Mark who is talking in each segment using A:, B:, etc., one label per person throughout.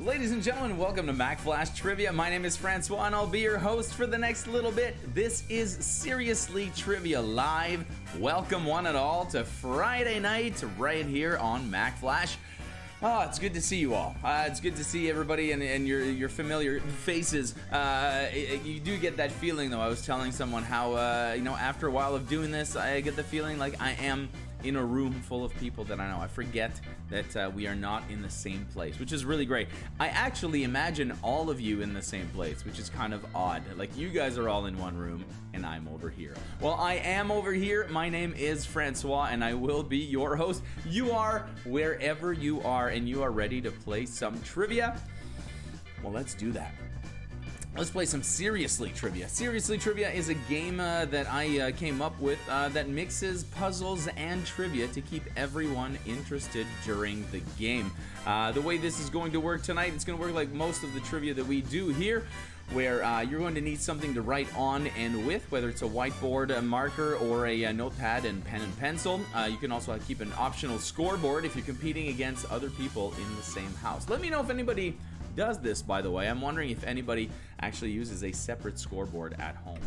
A: Ladies and gentlemen, welcome to Mack Flash Trivia. My name is Francois and I'll be your host for the next little bit. This is Seriously Trivia Live. Welcome one and all to Friday night right here on Mack Flash. Oh, it's good to see you all. It's good to see everybody and your familiar faces. You do get that feeling, though. I was telling someone how, after a while of doing this, I get the feeling like I am in a room full of people that I know. I forget that we are not in the same place, which is really great. I actually imagine all of you in the same place, which is kind of odd. Like, you guys are all in one room, and I'm over here. Well, I am over here. My name is Francois, and I will be your host. You are wherever you are, and you are ready to play some trivia. Well, let's do that. Let's play some Seriously Trivia. Seriously Trivia is a game that I came up with that mixes puzzles and trivia to keep everyone interested during the game. The way this is going to work tonight, it's going to work like most of the trivia that we do here, where you're going to need something to write on and with, whether it's a whiteboard, a marker, or a notepad and pen and pencil. You can also keep an optional scoreboard if you're competing against other people in the same house. Let me know if anybody does this, by the way. I'm wondering if anybody actually uses a separate scoreboard at home.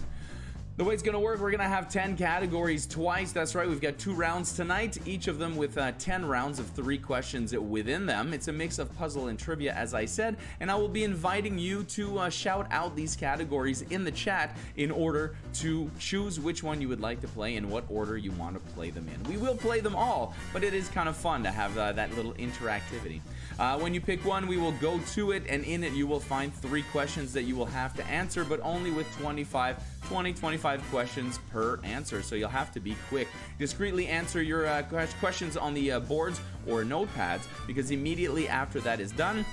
A: The way it's going to work, we're going to have 10 categories twice. That's right, we've got 2 rounds tonight, each of them with 10 rounds of 3 questions within them. It's a mix of puzzle and trivia, as I said, and I will be inviting you to shout out these categories in the chat in order to choose which one you would like to play and what order you want to play them in. We will play them all, but it is kind of fun to have that little interactivity. When you pick one, we will go to it, and in it you will find 3 questions that you will have to answer, but only with 25 questions per answer, so you'll have to be quick. Discreetly answer your questions on the boards or notepads, because immediately after that is done,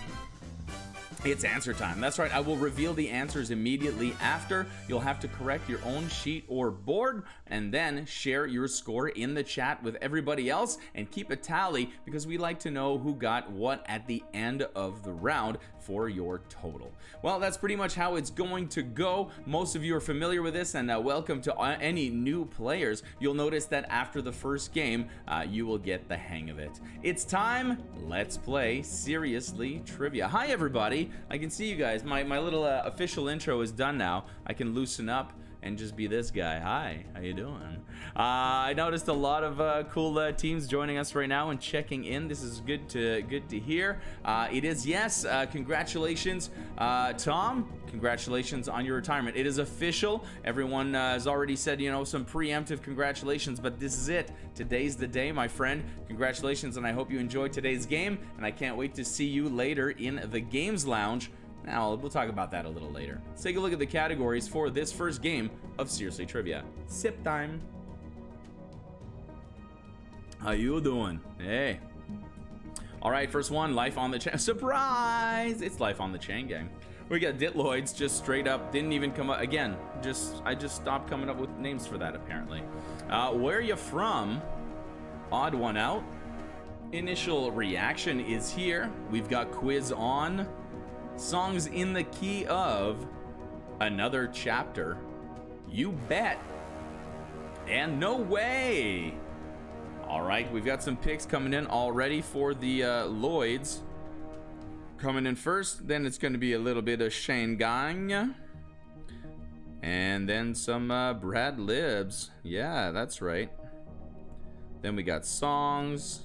A: it's answer time. That's right, I will reveal the answers immediately after. You'll have to correct your own sheet or board and then share your score in the chat with everybody else and keep a tally, because we like to know who got what at the end of the round for your total. Well, that's pretty much how it's going to go. Most of you are familiar with this, and welcome to any new players. You'll notice that after the first game, you will get the hang of it. It's time. Let's play Seriously Trivia. Hi, everybody. I can see you guys. My little official intro is done now. I can loosen up and just be this guy. Hi, how you doing? I noticed a lot of cool teams joining us right now and checking in. This is good to hear. It is, yes, congratulations, Tom. Congratulations on your retirement. It is official. Everyone has already said, some preemptive congratulations, but this is it. Today's the day, my friend. Congratulations, and I hope you enjoyed today's game, and I can't wait to see you later in the Games Lounge. Now, we'll talk about that a little later. Let's take a look at the categories for this first game of Seriously Trivia. Sip time. How you doing? Hey. All right, first one, Life on the Chain. Surprise! It's Life on the Chain, gang. We got Ditloids just straight up, didn't even come up. Again, I just stopped coming up with names for that, apparently. Where are you from? Odd one out. Initial reaction is here. We've got quiz on. Songs in the key of Another Chapter. You bet. And No Way. All right, we've got some picks coming in already for the Lloyds. Coming in first, then it's going to be a little bit of Shane Gang. And then some Brad Libs. Yeah, that's right. Then we got songs.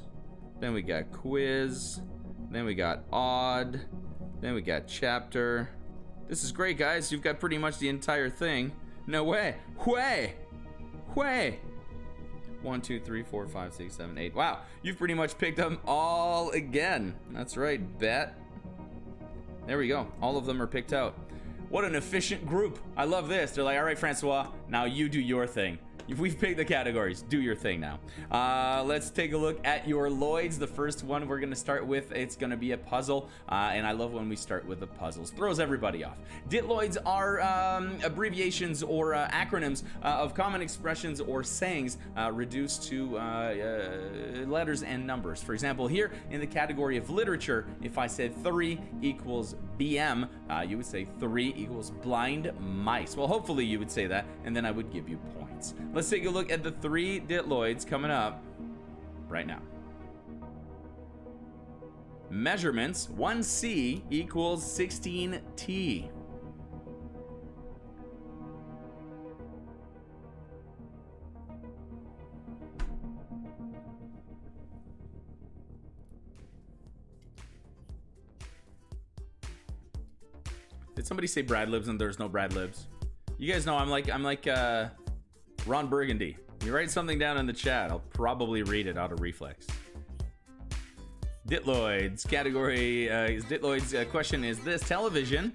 A: Then we got quiz. Then we got odd. Then we got chapter. This is great, guys. You've got pretty much the entire thing. No way. Way. 1, 2, 3, 4, 5, 6, 7, 8. Wow. You've pretty much picked them all again. That's right. Bet. There we go. All of them are picked out. What an efficient group. I love this. They're like, all right, Francois, now you do your thing. We've picked the categories. Do your thing now. Let's take a look at your Lloyds. The first one we're going to start with, it's going to be a puzzle. And I love when we start with the puzzles. Throws everybody off. Ditloids are abbreviations or acronyms of common expressions or sayings reduced to letters and numbers. For example, here in the category of literature, if I said 3 equals BM, you would say 3 equals blind mice. Well, hopefully you would say that, and then I would give you points. Let's take a look at the 3 Ditloids coming up right now. Measurements, 1C equals 16T. Did somebody say Brad Libs and there's no Brad Libs? You guys know I'm like Ron Burgundy. You write something down in the chat, I'll probably read it out of reflex. Ditloids category is Ditloids question is this: television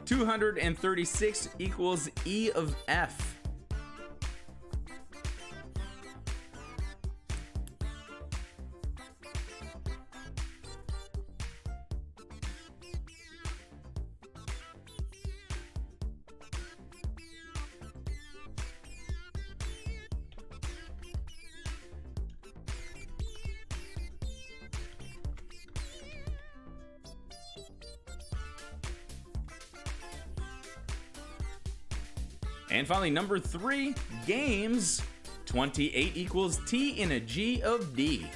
A: 236 equals E of F. And finally, number 3, games. 28 equals T in a G of D.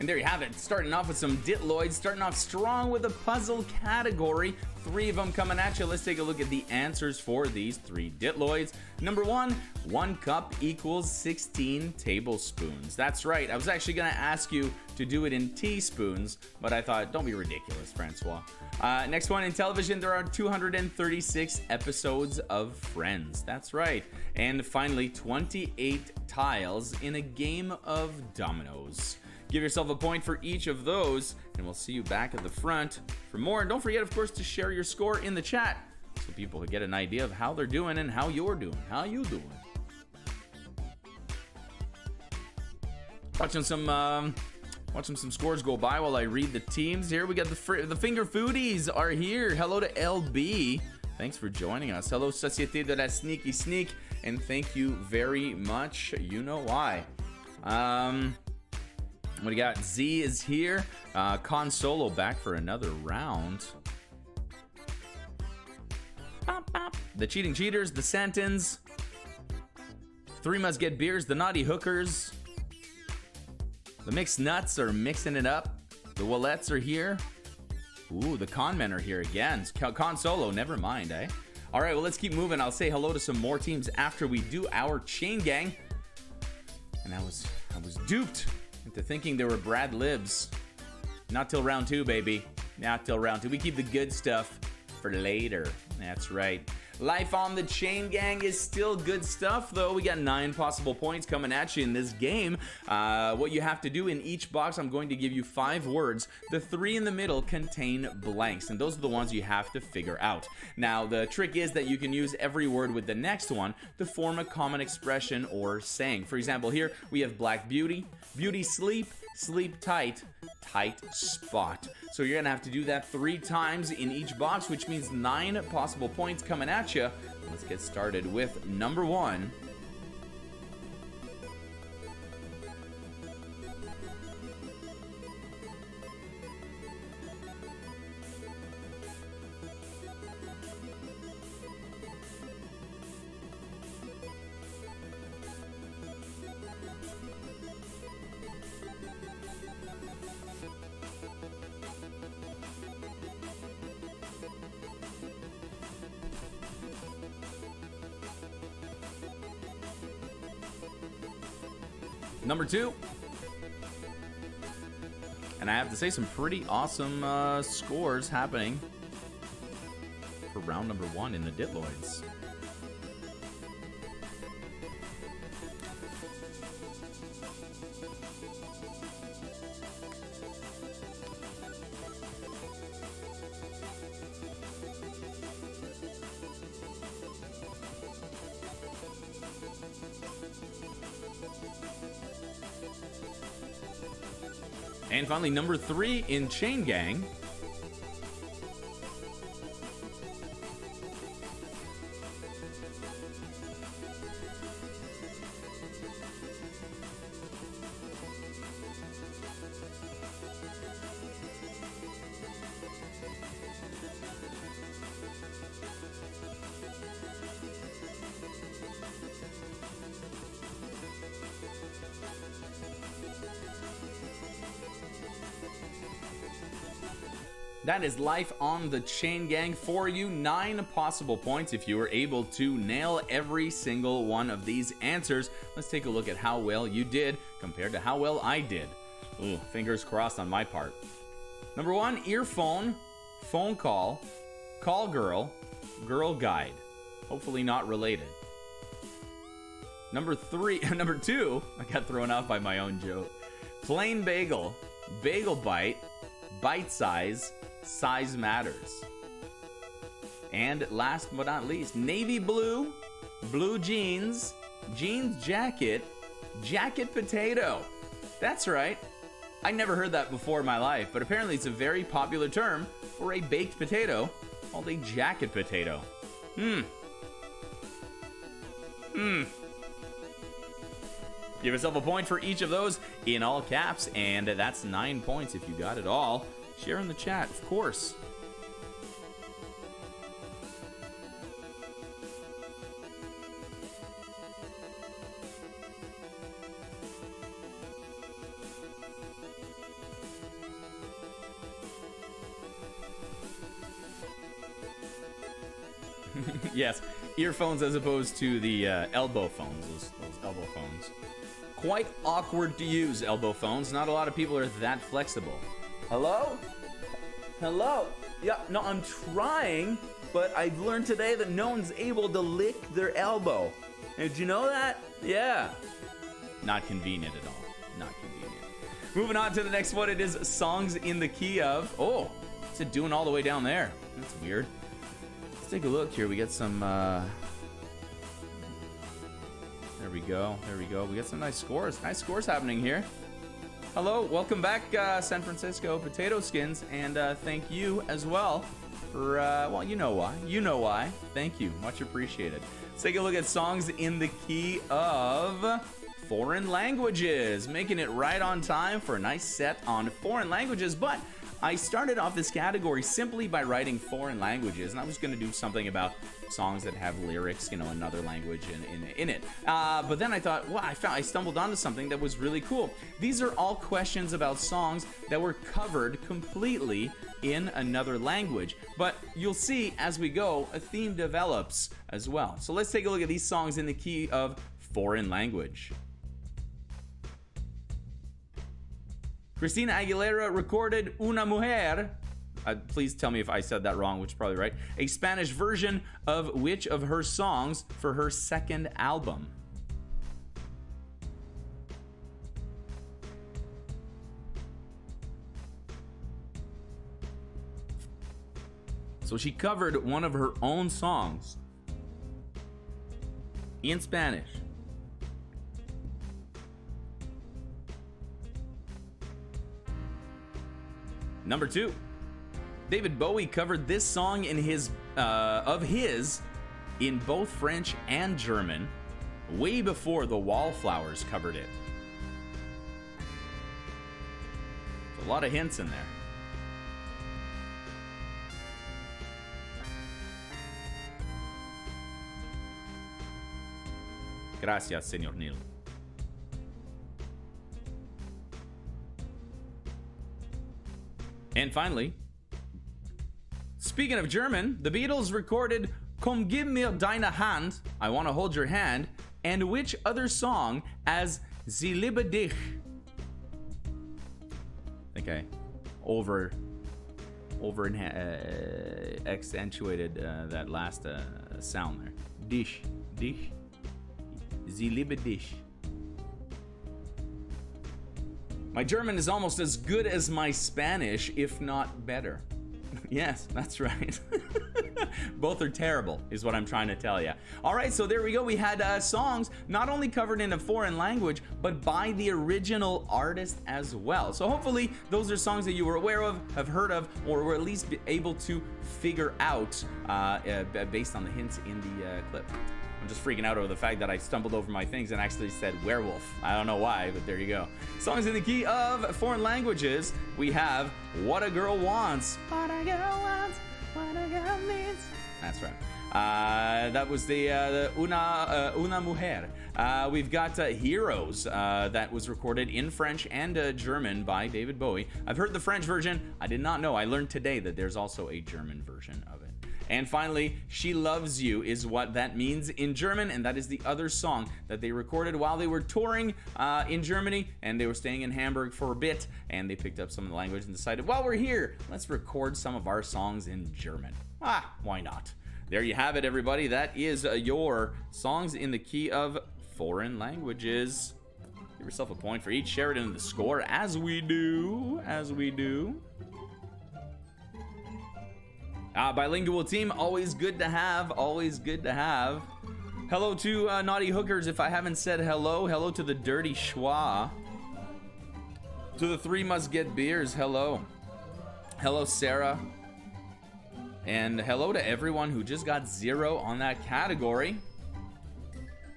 A: And there you have it, starting off with some Ditloids, starting off strong with a puzzle category. 3 of them coming at you. Let's take a look at the answers for these 3 Ditloids. Number 1, 1 cup equals 16 tablespoons. That's right, I was actually gonna ask you to do it in teaspoons, but I thought, don't be ridiculous, Francois. Next one, in television, there are 236 episodes of Friends. That's right. And finally, 28 tiles in a game of dominoes. Give yourself a point for each of those, and we'll see you back at the front for more. And don't forget, of course, to share your score in the chat so people can get an idea of how they're doing and how you're doing. How you doing? Watching some scores go by while I read the teams here. We got the Finger Foodies are here. Hello to LB. Thanks for joining us. Hello, Société de la Sneaky Sneak, and thank you very much. You know why. What do you got? Z is here. Con Solo back for another round. Bop, bop. The Cheating Cheaters, the Santons, 3 Must Get Beers, the Naughty Hookers, the Mixed Nuts are mixing it up. The Willettes are here. Ooh, the Con Men are here again. Con Solo, never mind, eh? All right, well, let's keep moving. I'll say hello to some more teams after we do our Chain Gang. And I was duped into thinking there were Brad Libs. Not till round 2, baby. Not till round 2. We keep the good stuff for later. That's right. Life on the Chain Gang is still good stuff, though. We got 9 possible points coming at you in this game. What you have to do in each box, I'm going to give you 5 words. The 3 in the middle contain blanks, and those are the ones you have to figure out. Now, the trick is that you can use every word with the next one to form a common expression or saying. For example, here we have Black Beauty, Beauty Sleep, Sleep Tight, Tight Spot. So you're gonna have to do that 3 times in each box, which means 9 possible points coming at you. Let's get started with number 1. Number 2. And I have to say, some pretty awesome scores happening for round number 1 in the Ditloids. And finally, number 3 in Chain Gang. That is life on the chain, gang, for you. 9 possible points if you were able to nail every single one of these answers. Let's take a look at how well you did compared to how well I did. Ooh, fingers crossed on my part. Number 1, earphone, phone call, call girl, girl guide. Hopefully not related. Number 2, I got thrown off by my own joke. Plain bagel, bagel bite, bite size, size matters. And last but not least, navy blue, blue jeans, jeans jacket, jacket potato. That's right. I never heard that before in my life, but apparently it's a very popular term for a baked potato called a jacket potato. Give yourself a point for each of those in all caps, and that's 9 points if you got it all. Share in the chat, of course. Yes, earphones as opposed to the elbow phones, those elbow phones. Quite awkward to use, elbow phones. Not a lot of people are that flexible. Hello? Hello? Yeah, no, I'm trying, but I've learned today that no one's able to lick their elbow. Did you know that? Yeah. Not convenient at all. Not convenient. Moving on to the next one, it is songs in the key of... Oh, what's it doing all the way down there? That's weird. Let's take a look here. We get some... There we go. There we go. We got some nice scores. Nice scores happening here. Hello. Welcome back, San Francisco Potato Skins. And thank you as well for, well, you know why. You know why. Thank you. Much appreciated. Let's take a look at songs in the key of foreign languages. Making it right on time for a nice set on foreign languages. But I started off this category simply by writing foreign languages, and I was going to do something about songs that have lyrics, you know, another language in it. But then I thought, well, I stumbled onto something that was really cool. These are all questions about songs that were covered completely in another language. But you'll see as we go, a theme develops as well. So let's take a look at these songs in the key of foreign language. Christina Aguilera recorded Una Mujer. Please tell me if I said that wrong, which is probably right. A Spanish version of which of her songs for her second album? So she covered one of her own songs in Spanish. Number 2, David Bowie covered this song in his in both French and German way before the Wallflowers covered it. There's a lot of hints in there. Gracias, Señor Neil. And finally, speaking of German, the Beatles recorded Komm gib mir deine Hand, I Want to Hold Your Hand, and which other song as Sie liebe dich? Okay, accentuated that last sound there. Dich, Sie liebe dich. My German is almost as good as my Spanish, if not better. Yes, that's right. Both are terrible, is what I'm trying to tell you. All right, so there we go. We had songs not only covered in a foreign language, but by the original artist as well. So hopefully those are songs that you were aware of, have heard of, or were at least be able to figure out based on the hints in the clip. I'm just freaking out over the fact that I stumbled over my things and actually said werewolf. I don't know why, but there you go. Songs in the key of foreign languages. We have What a Girl Wants. What a Girl Wants. That's right. That was the Una Mujer. We've got Heroes that was recorded in French and German by David Bowie. I've heard the French version. I did not know. I learned today that there's also a German version of it. And finally, She Loves You is what that means in German, and that is the other song that they recorded while they were touring in Germany, and they were staying in Hamburg for a bit, and they picked up some of the language and decided, while we're here, let's record some of our songs in German. Why not? There you have it, everybody. That is your songs in the key of foreign languages. Give yourself a point for each. Share it in the score, as we do. Bilingual team, always good to have. Hello to Naughty Hookers. If I haven't said hello, hello to the Dirty Schwa. To the Three Must Get Beers, hello. Hello, Sarah. And hello to everyone who just got 0 on that category.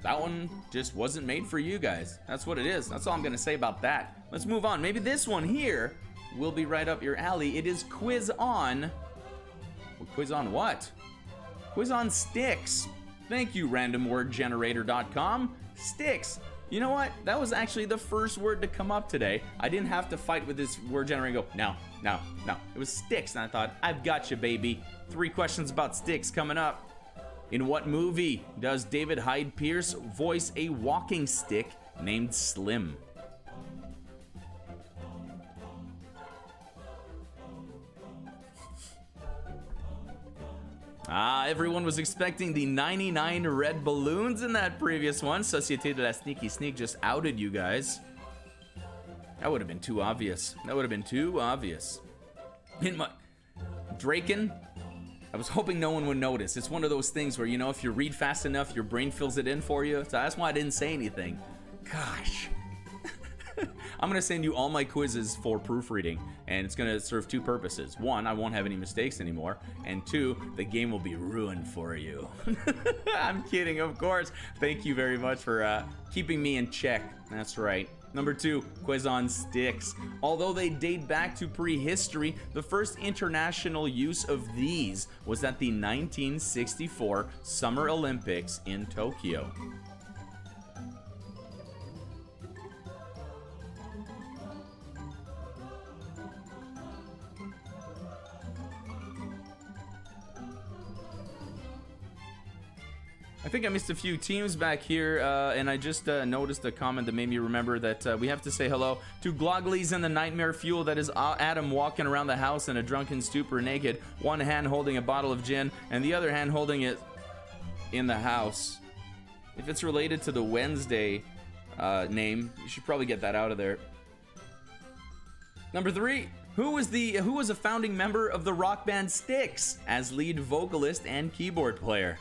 A: That one just wasn't made for you guys. That's what it is. That's all I'm gonna say about that. Let's move on. Maybe this one here will be right up your alley. It is Quiz On. Quiz on what? Quiz on sticks. Thank you, randomwordgenerator.com. Sticks. You know what? That was actually the first word to come up today. I didn't have to fight with this word generator and go, no. It was sticks, and I thought, I've got you, baby. 3 questions about sticks coming up. In what movie does David Hyde Pierce voice a walking stick named Slim? Everyone was expecting the 99 red balloons in that previous one. Société de la Sneaky Sneak just outed you guys. That would have been too obvious. In my Draken, I was hoping no one would notice. It's one of those things where, you know, if you read fast enough, your brain fills it in for you. So that's why I didn't say anything. Gosh. I'm going to send you all my quizzes for proofreading, and it's going to serve 2 purposes. 1, I won't have any mistakes anymore, and 2, the game will be ruined for you. I'm kidding, of course. Thank you very much for keeping me in check. That's right. Number 2, quiz on sticks. Although they date back to prehistory, the first international use of these was at the 1964 Summer Olympics in Tokyo. I think I missed a few teams back here, and I just noticed a comment that made me remember that we have to say hello to Glogglies and the Nightmare Fuel. That is Adam walking around the house in a drunken stupor naked, one hand holding a bottle of gin and the other hand holding it in the house. If it's related to the Wednesday name, you should probably get that out of there. Number 3. Who was a founding member of the rock band Styx as lead vocalist and keyboard player?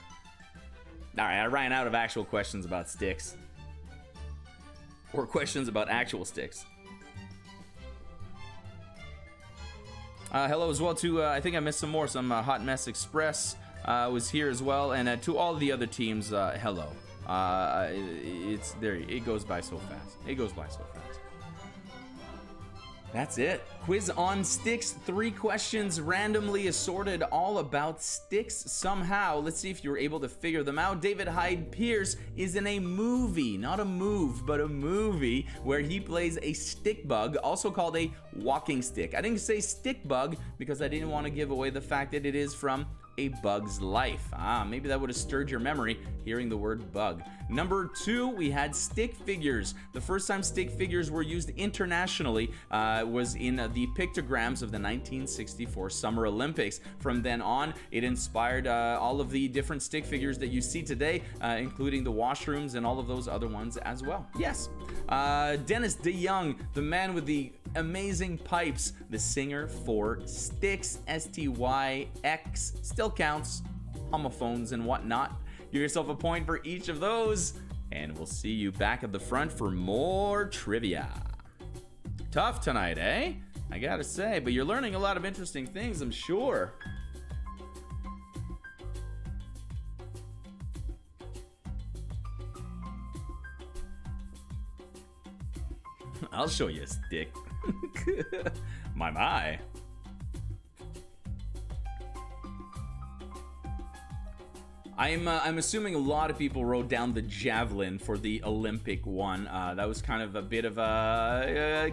A: All right, I ran out of actual questions about sticks. Or questions about actual sticks. Hello as well to, I think I missed some more. Some Hot Mess Express was here as well. And to all the other teams, hello. It's there. It goes by so fast. That's it. Quiz on sticks. 3 questions randomly assorted all about sticks somehow. Let's see if you were able to figure them out. David Hyde Pierce is in a movie, not a move, but a movie where he plays a stick bug, also called a walking stick. I didn't say stick bug because I didn't want to give away the fact that it is from A Bug's Life. Maybe that would have stirred your memory hearing the word bug. Number 2, we had stick figures. The first time stick figures were used internationally was in the pictograms of the 1964 Summer Olympics. From then on, it inspired all of the different stick figures that you see today, including the washrooms and all of those other ones as well. Yes. Dennis DeYoung, the man with the amazing pipes, the singer for Styx, S-T-Y-X, still counts, homophones and whatnot. Give yourself a point for each of those, and we'll see you back at the front for more trivia. Tough tonight, eh? I gotta say, but you're learning a lot of interesting things, I'm sure. I'll show you a stick. My. I'm assuming a lot of people wrote down the javelin for the Olympic one. That was kind of a bit of a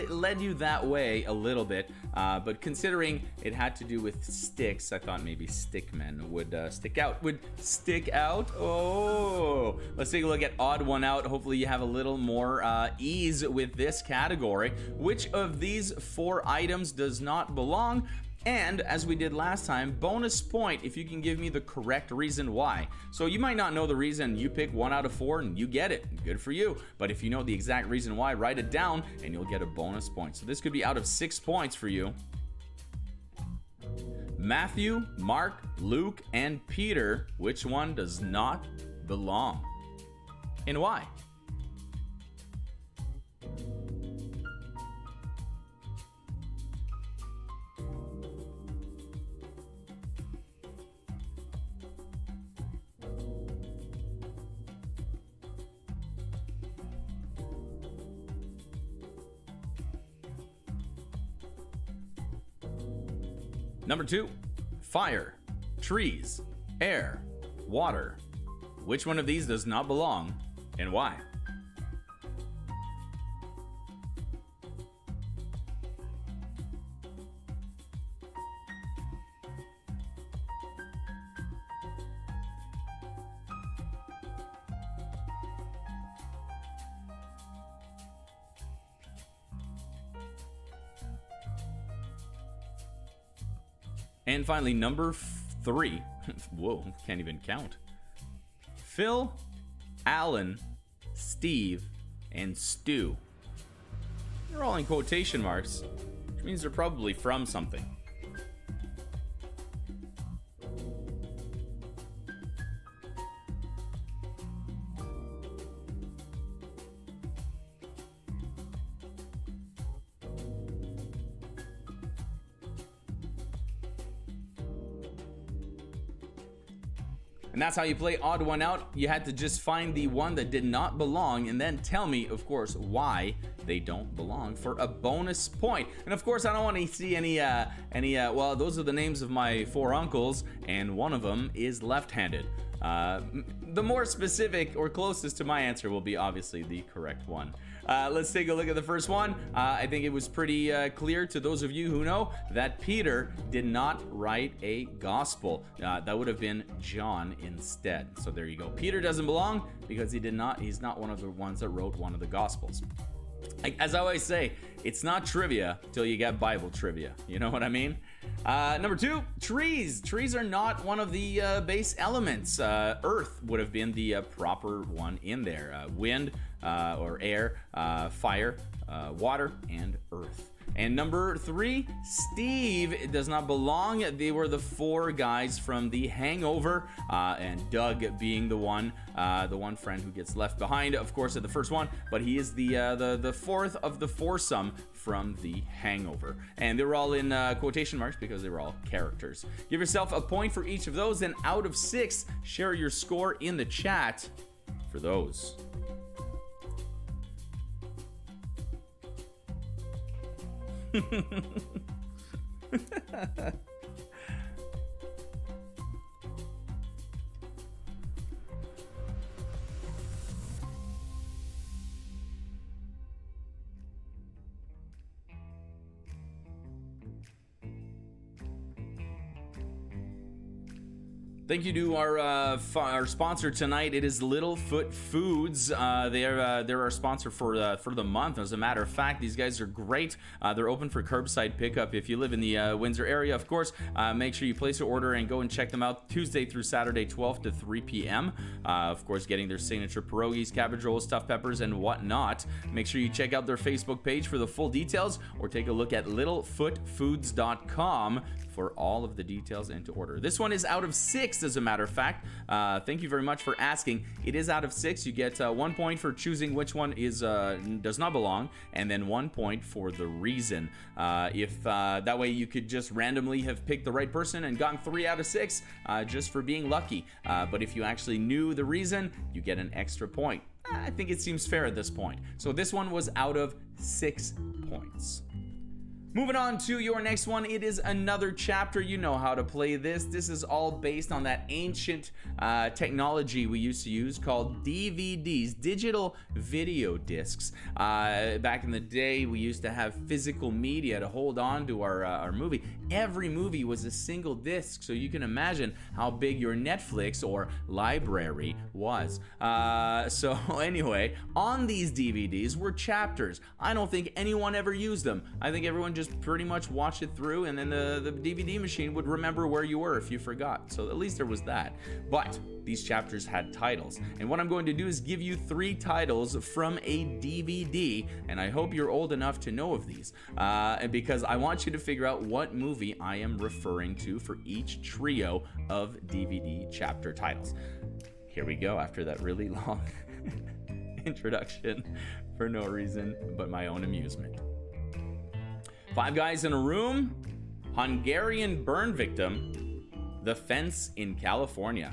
A: led you that way a little bit. But considering it had to do with sticks, I thought maybe stickmen would stick out. Oh, let's take a look at odd one out. Hopefully you have a little more ease with this category. Which of these 4 items does not belong? And as we did last time, bonus point if you can give me the correct reason why. So you might not know the reason, you pick 1 out of 4 and you get it. Good for you. But if you know the exact reason why, write it down and you'll get a bonus point. So this could be out of 6 points for you. Matthew, Mark, Luke, and Peter, which one does not belong? And why? Number 2, fire, trees, air, water. Which one of these does not belong and why? And finally, number 3. Whoa, can't even count. Phil, Alan, Steve, and Stu. They're all in quotation marks, which means they're probably from something. And that's how you play odd one out. You had to just find the one that did not belong and then tell me, of course, why they don't belong for a bonus point. And of course, I don't want to see any well, those are the names of my 4 uncles and one of them is left-handed. The more specific or closest to my answer will be obviously the correct one. Let's take a look at the first one. I think it was pretty clear to those of you who know that Peter did not write a gospel. That would have been John instead. So there you go. Peter doesn't belong because he's not one of the ones that wrote one of the gospels. As I always say, it's not trivia till you get Bible trivia. You know what I mean? Number 2, trees. Trees are not one of the base elements. Earth would have been the proper one in there. Wind or air, fire, water, and earth. And number 3, Steve does not belong. They were the 4 guys from The Hangover, and Doug being the one friend who gets left behind, of course, at the first one. But he is the 4th of the foursome from The Hangover. And they were all in quotation marks because they were all characters. Give yourself a point for each of those, and out of 6, share your score in the chat for those. Thank you to our sponsor tonight. It is Littlefoot Foods. They're our sponsor for the month. As a matter of fact, these guys are great. They're open for curbside pickup. If you live in the Windsor area, of course, make sure you place your order and go and check them out Tuesday through Saturday, 12 to 3 p.m. Of course, getting their signature pierogies, cabbage rolls, stuffed peppers, and whatnot. Make sure you check out their Facebook page for the full details, or take a look at littlefootfoods.com for all of the details and to order. This one is out of 6, as a matter of fact. Thank you very much for asking. It is out of 6. You get 1 point for choosing which one does not belong, and then 1 point for the reason. If that way you could just randomly have picked the right person and gotten 3 out of 6 just for being lucky. But if you actually knew the reason, you get an extra point. I think it seems fair at this point. So this one was out of 6 points. Moving on to your next one, it is another chapter. You know how to play this. This is all based on that ancient technology we used to use called DVDs, digital video discs. Back in the day, we used to have physical media to hold on to our movie. Every movie was a single disc, so you can imagine how big your Netflix or library was. So anyway, on these DVDs were chapters. I don't think anyone ever used them. I think everyone just pretty much watch it through, and then the DVD machine would remember where you were if you forgot. So at least there was that. But these chapters had titles, and what I'm going to do is give you 3 titles from a DVD, and I hope you're old enough to know of these, because I want you to figure out what movie I am referring to for each trio of DVD chapter titles. Here we go, after that really long introduction for no reason but my own amusement. 5 guys in a room, Hungarian burn victim, the fence in California.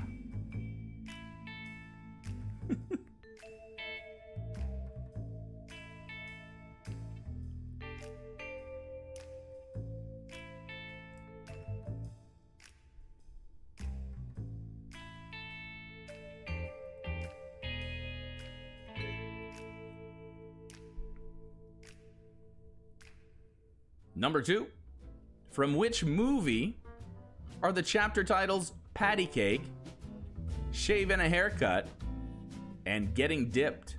A: Number 2, from which movie are the chapter titles Patty Cake, Shaving a Haircut, and Getting Dipped?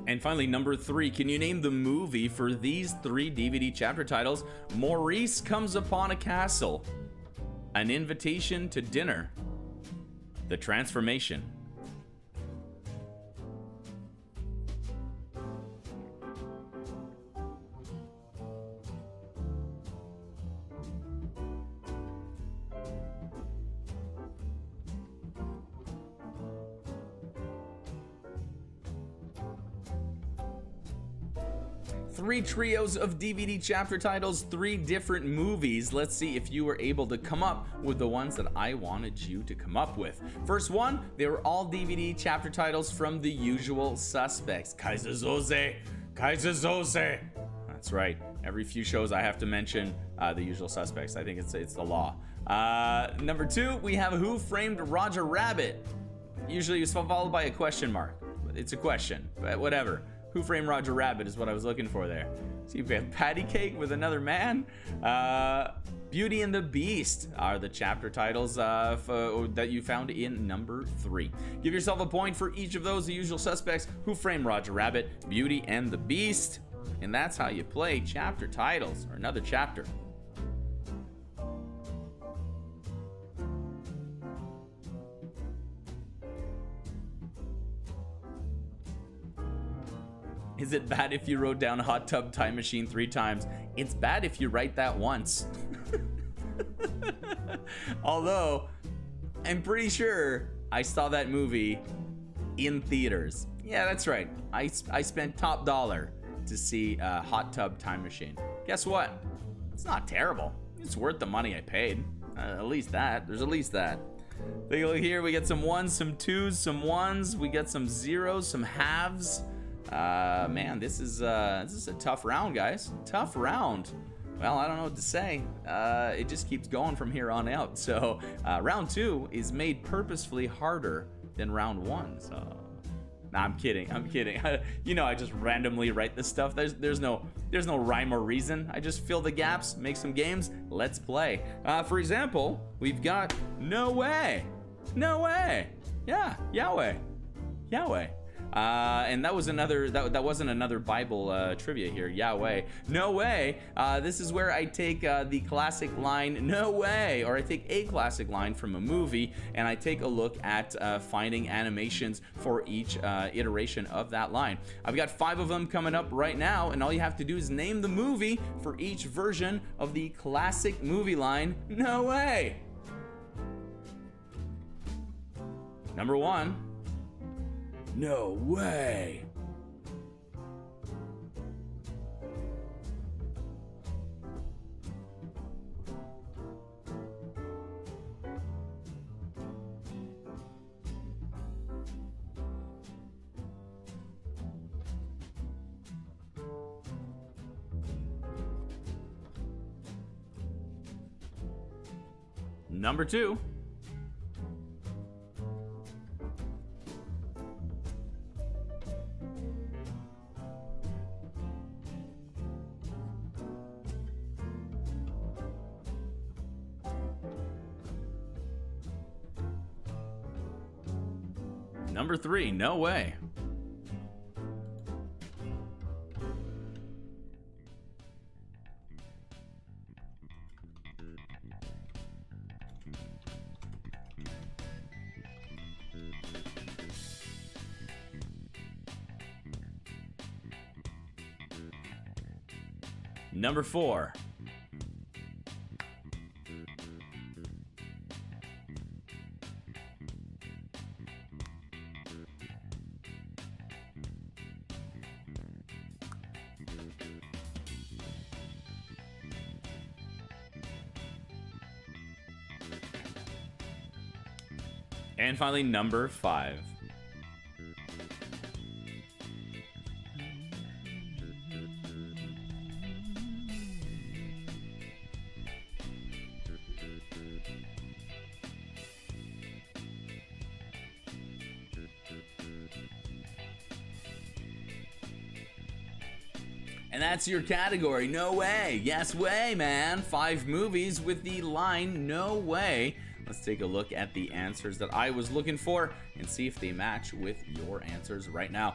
A: And finally, number 3, can you name the movie for these 3 DVD chapter titles? Maurice Comes Upon a Castle, An Invitation to Dinner, The Transformation. Three trios of DVD chapter titles, 3 different movies. Let's see if you were able to come up with the ones that I wanted you to come up with. First one, they were all DVD chapter titles from The Usual Suspects. Kaiser Soze, Kaiser Soze. That's right. Every few shows I have to mention The Usual Suspects. I think it's the law. Number 2, we have Who Framed Roger Rabbit. Usually it's followed by a question mark. It's a question, but whatever. Who Framed Roger Rabbit is what I was looking for there. So you've got Patty Cake with Another Man. Beauty and the Beast are the chapter titles that you found in number 3. Give yourself a point for each of those. The Usual Suspects, Who Framed Roger Rabbit, Beauty and the Beast. And that's how you play chapter titles, or another chapter. Is it bad if you wrote down Hot Tub Time Machine 3 times? It's bad if you write that once. Although, I'm pretty sure I saw that movie in theaters. Yeah, that's right. I spent top dollar to see Hot Tub Time Machine. Guess what? It's not terrible. It's worth the money I paid. At least that. There's at least that. Take a look here. We get some 1s, some 2s, some 1s. We get some 0s, some halves. Man, this is a tough round, guys. Tough round. Well, I don't know what to say. It just keeps going from here on out. So round 2 is made purposefully harder than round 1. So, nah, I'm kidding. You know, I just randomly write this stuff. There's no rhyme or reason. I just fill the gaps, make some games. Let's play. For example, we've got No Way. No way. Yeah, Yahweh. Yahweh. And that was that wasn't another Bible trivia here. Yahweh. No way. This is where I take the classic line, no way, or I take a classic line from a movie, and I take a look at finding animations for each iteration of that line. I've got 5 of them coming up right now, and all you have to do is name the movie for each version of the classic movie line, no way. Number 1. No way. Number 2. Number 3, no way. Number 4. And finally, number 5. And that's your category. No way. Yes way, man. 5 movies with the line no way. Let's take a look at the answers that I was looking for and see if they match with your answers right now.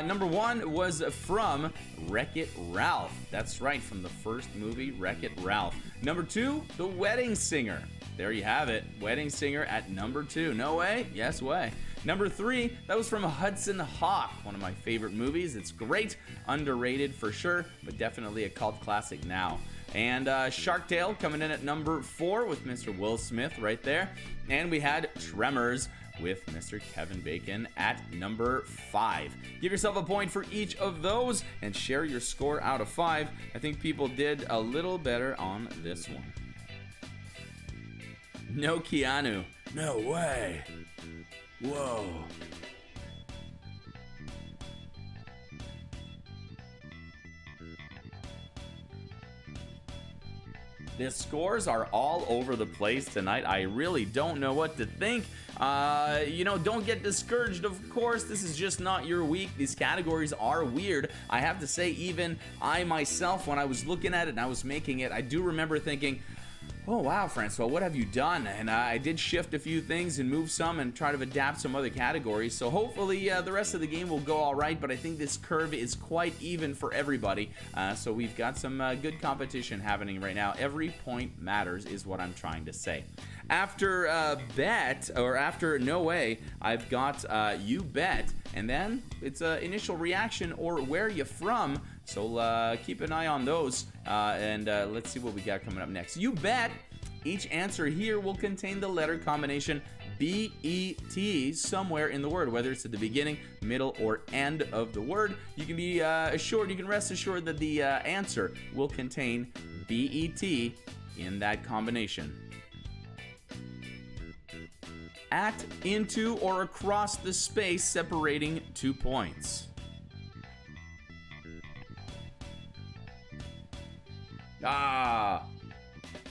A: Number 1 was from Wreck-It Ralph. That's right, from the first movie, Wreck-It Ralph. Number 2, The Wedding Singer. There you have it. Wedding Singer at number 2. No way? Yes way. Number 3, that was from Hudson Hawk, one of my favorite movies. It's great, underrated for sure, but definitely a cult classic now. And Shark Tale coming in at number 4 with Mr. Will Smith right there. And we had Tremors with Mr. Kevin Bacon at number 5. Give yourself a point for each of those and share your score out of 5. I think people did a little better on this one. No Keanu. No way. Whoa. The scores are all over the place tonight. I really don't know what to think. Don't get discouraged, of course. This is just not your week. These categories are weird. I have to say, even I myself, when I was looking at it and I was making it, I do remember thinking, oh wow, Francois, what have you done? And I did shift a few things and move some and try to adapt some other categories. So hopefully the rest of the game will go all right, but I think this curve is quite even for everybody. So we've got some good competition happening right now. Every point matters is what I'm trying to say. After bet, or after no way, I've got you bet, and then it's initial reaction or where you from. So keep an eye on those, and let's see what we got coming up next. You bet. Each answer here will contain the letter combination B-E-T somewhere in the word, whether it's at the beginning, middle, or end of the word. You can be assured, you can rest assured that the answer will contain B-E-T in that combination. At, into, or across the space separating 2 points.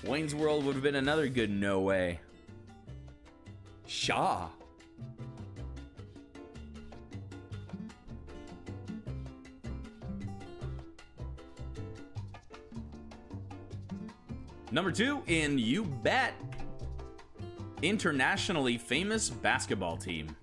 A: Wayne's World would have been another good no way. Shaw. Number 2 in You Bet. Internationally famous basketball team.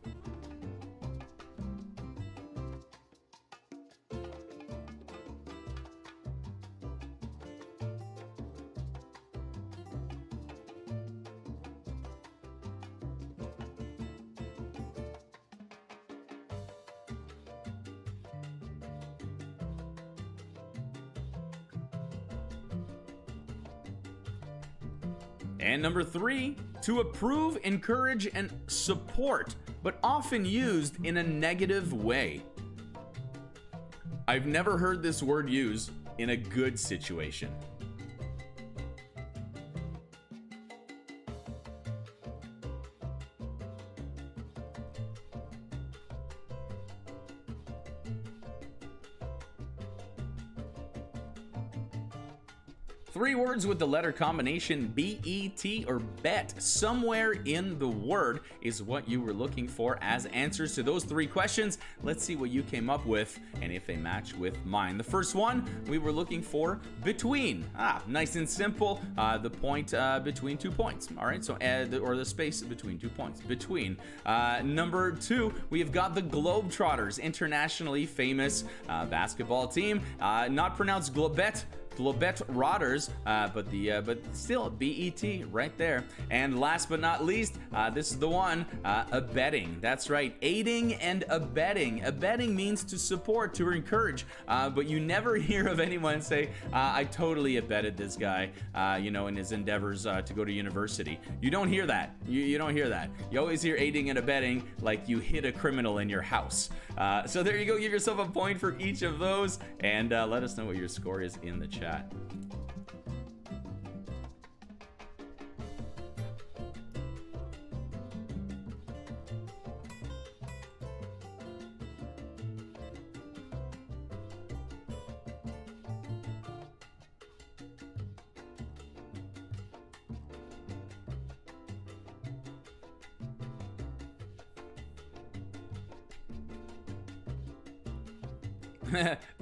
A: And number 3, to approve, encourage, and support but often used in a negative way. I've never heard this word used in a good situation. Three words with the letter combination B-E-T or bet. Somewhere in the word is what you were looking for as answers to those three questions. Let's see what you came up with and if they match with mine. The first one, we were looking for between. Nice and simple. The point between 2 points. All right, so or the space between 2 points. Between. Number two, we have got the Globetrotters, internationally famous basketball team. Not pronounced Globet. Globetrotters, but still B-E-T right there. And last but not least, this is the one, abetting. That's right, aiding and abetting. Abetting means to support, to encourage, but you never hear of anyone say, I totally abetted this guy, in his endeavors to go to university. You don't hear that. You don't hear that. You always hear aiding and abetting like you hit a criminal in your house. So there you go. Give yourself a point for each of those, and let us know what your score is in the chat.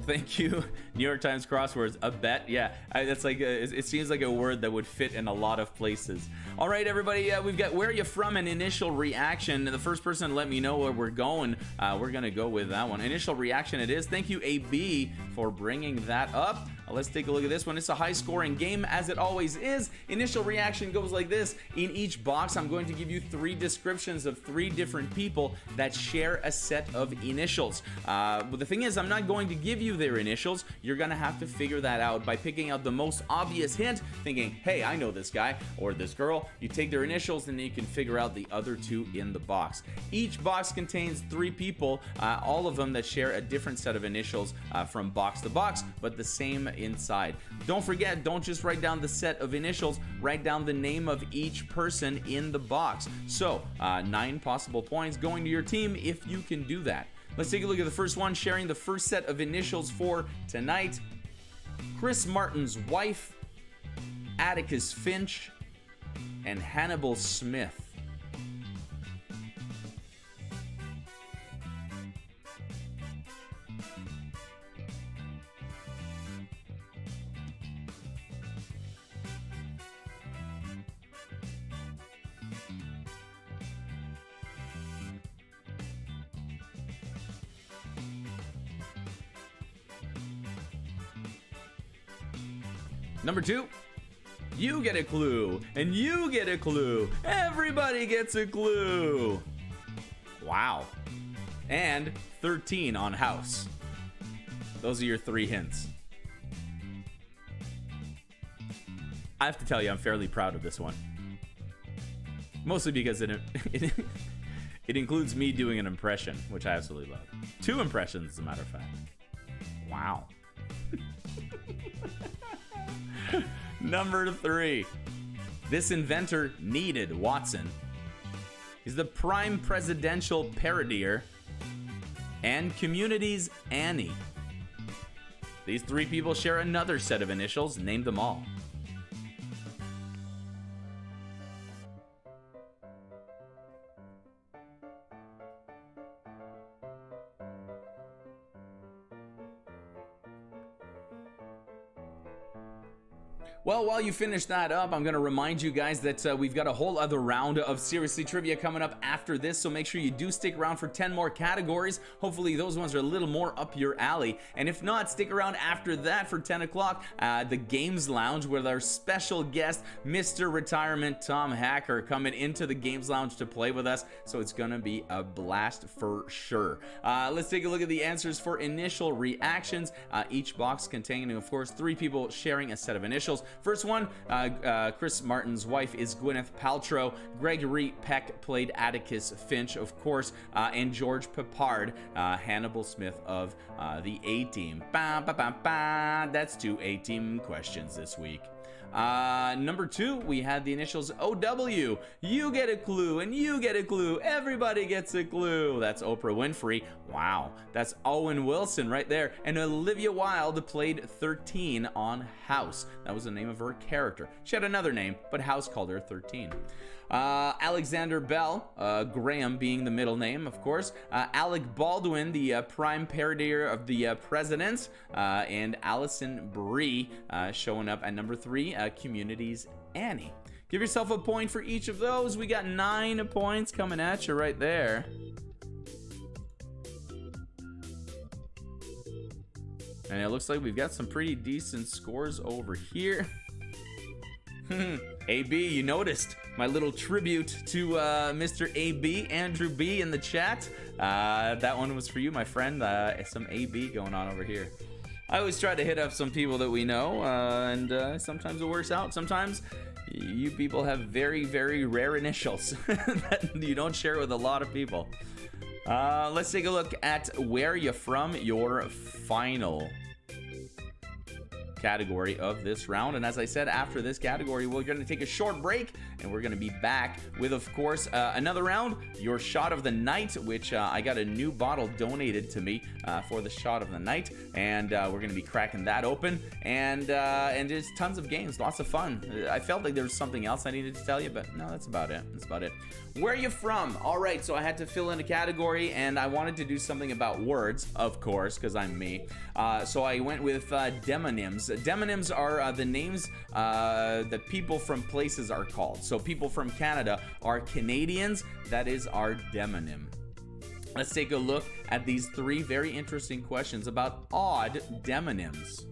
A: Thank you, New York Times crosswords. A bet, yeah. That's like it seems like a word that would fit in a lot of places. All right, everybody, we've got where are you from? An initial reaction. The first person to let me know where we're going, we're gonna go with that one. Initial reaction it is. Thank you, AB, for bringing that up. Let's take a look at this one. It's a high-scoring game, as it always is. Initial reaction goes like this. In each box, I'm going to give you 3 descriptions of 3 different people that share a set of initials. But the thing is, I'm not going to give you their initials. You're going to have to figure that out by picking out the most obvious hint, thinking, hey, I know this guy or this girl. You take their initials, and then you can figure out the other 2 in the box. Each box contains 3 people, all of them that share a different set of initials from box to box, but the same inside. Don't forget, don't just write down the set of initials, write down the name of each person in the box. So 9 possible points going to your team if you can do that. Let's take a look at the first one, sharing the first set of initials for tonight. Chris Martin's wife, Atticus Finch, and Hannibal Smith. Number 2, you get a clue, and you get a clue. Everybody gets a clue. Wow. And 13 on house. Those are your 3 hints. I have to tell you, I'm fairly proud of this one. Mostly because it includes me doing an impression, which I absolutely love. 2 impressions, as a matter of fact. Wow. Number 3. This inventor needed Watson. He's the prime presidential parodier and Community's Annie. These 3 people share another set of initials. Name them all. Well, while you finish that up, I'm going to remind you guys that we've got a whole other round of Seriously Trivia coming up after this, so make sure you do stick around for 10 more categories. Hopefully those ones are a little more up your alley. And if not, stick around after that for 10 o'clock, the Games Lounge with our special guest, Mr. Retirement Tom Hacker, coming into the Games Lounge to play with us, so it's going to be a blast for sure. Let's take a look at the answers for initial reactions. Each box containing, of course, 3 people sharing a set of initials. First one, Chris Martin's wife is Gwyneth Paltrow. Gregory Peck played Atticus Finch, of course, and George Peppard, Hannibal Smith of the A-Team. That's 2 A-Team questions this week. Number 2, we had the initials OW. You get a clue, and you get a clue. Everybody gets a clue. That's Oprah Winfrey. Wow, that's Owen Wilson right there. And Olivia Wilde played 13 on House. That was the name of her character. She had another name, but House called her 13. Alexander Bell, Graham being the middle name, of course. Alec Baldwin, the prime parodier of the president. And Allison Brie showing up at number 3, Community's Annie. Give yourself a point for each of those. We got 9 points coming at you right there. And it looks like we've got some pretty decent scores over here. AB, you noticed my little tribute to Mr. AB, Andrew B, in the chat. That one was for you, my friend. Some AB going on over here. I always try to hit up some people that we know, and sometimes it works out. Sometimes you people have very, very rare initials that you don't share with a lot of people. Let's take a look at where you're from, your final category of this round. And as I said, after this category, we're going to take a short break, and we're going to be back with, of course, another round, your shot of the night, which I got a new bottle donated to me for the shot of the night, and we're going to be cracking that open, and there's tons of games, lots of fun. I felt like there was something else I needed to tell you, but no, that's about it. That's about it. Where are you from? All right, so I had to fill in a category, and I wanted to do something about words, of course, because I'm me. So I went with demonyms. Demonyms are the names that people from places are called. So people from Canada are Canadians. That is our demonym. Let's take a look at these 3 very interesting questions about odd demonyms.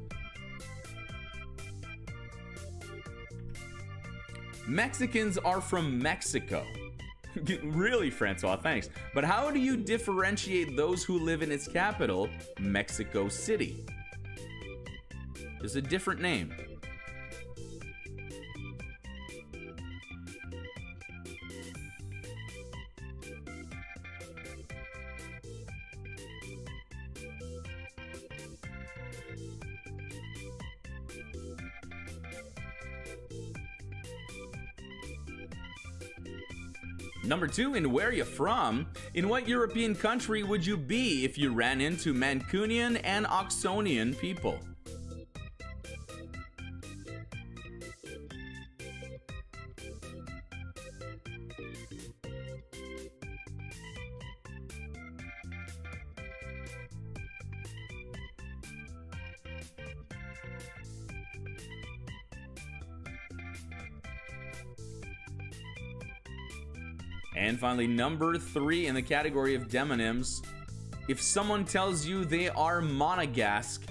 A: Mexicans are from Mexico. Really, Francois, thanks. But how do you differentiate those who live in its capital, Mexico City? There's a different name. Number 2, in where you from? In what European country would you be if you ran into Mancunian and Oxonian people? And finally, number 3 in the category of demonyms. If someone tells you they are Monegasque,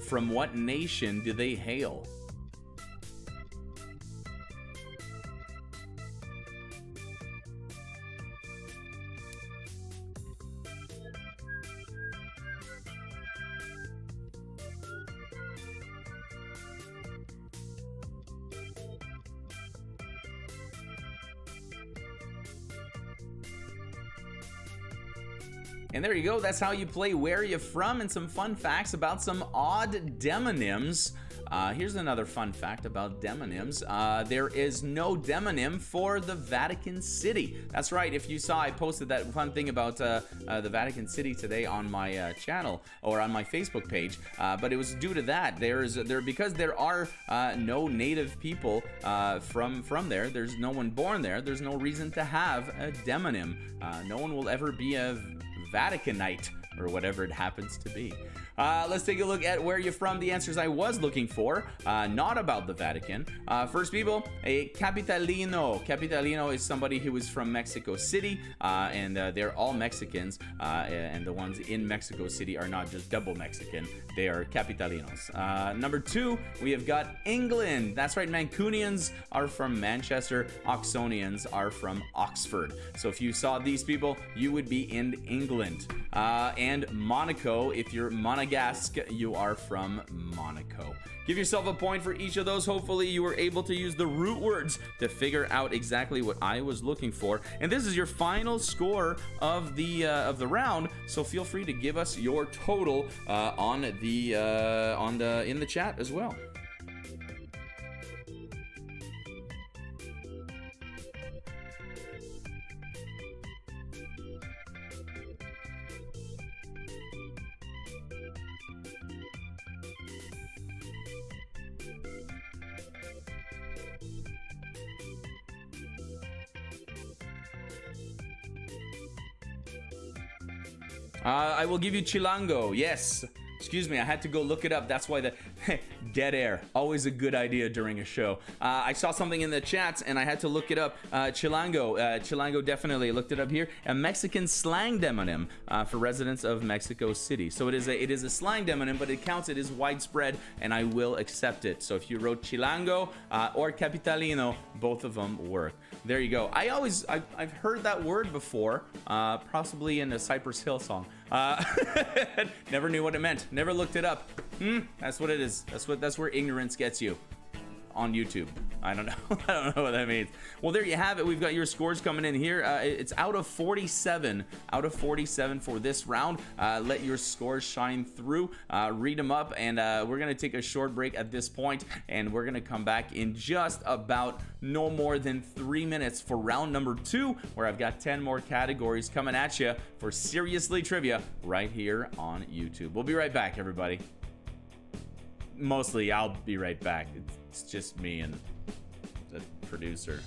A: from what nation do they hail? And there you go. That's how you play Where You From, and some fun facts about some odd demonyms. Here's another fun fact about demonyms. There is no demonym for the Vatican City. That's right. If you saw, I posted that fun thing about the Vatican City today on my channel or on my Facebook page. But it was due to that. Because there are no native people from there. There's no one born there. There's no reason to have a demonym. No one will ever be a Vaticanite, or whatever it happens to be. Let's take a look at where you're from. The answers I was looking for, not about the Vatican. First, people, a Capitalino. Capitalino is somebody who is from Mexico City, and they're all Mexicans, and the ones in Mexico City are not just double Mexican, they are Capitalinos. Number 2, we have got England. That's right, Mancunians are from Manchester, Oxonians are from Oxford. So if you saw these people, you would be in England. And Monaco, if you're Monegasque, Monegasque, you are from Monaco. Give yourself a point for each of those. Hopefully you were able to use the root words to figure out exactly what I was looking for. And this is your final score of the round. So feel free to give us your total in the chat as well. I will give you Chilango. Yes. Excuse me, I had to go look it up. That's why the dead air, always a good idea during a show. I saw something in the chats and I had to look it up. Chilango definitely looked it up here. A Mexican slang demonym for residents of Mexico City. So it is a slang demonym, but it counts. It is widespread, and I will accept it. So if you wrote Chilango or Capitalino, both of them work. There you go. I've heard that word before, possibly in a Cypress Hill song. Never knew what it meant. Never looked it up. That's what it is. That's where ignorance gets you on YouTube. I don't know. I don't know what that means. Well, there you have it. We've got your scores coming in here. It's out of 47. Out of 47 for this round. Let your scores shine through. Read them up, and we're gonna take a short break at this point, and we're gonna come back in just about no more than 3 minutes for round number 2, where I've got 10 more categories coming at you for Seriously Trivia right here on YouTube. We'll be right back, everybody. Mostly, I'll be right back. It's just me and the producer.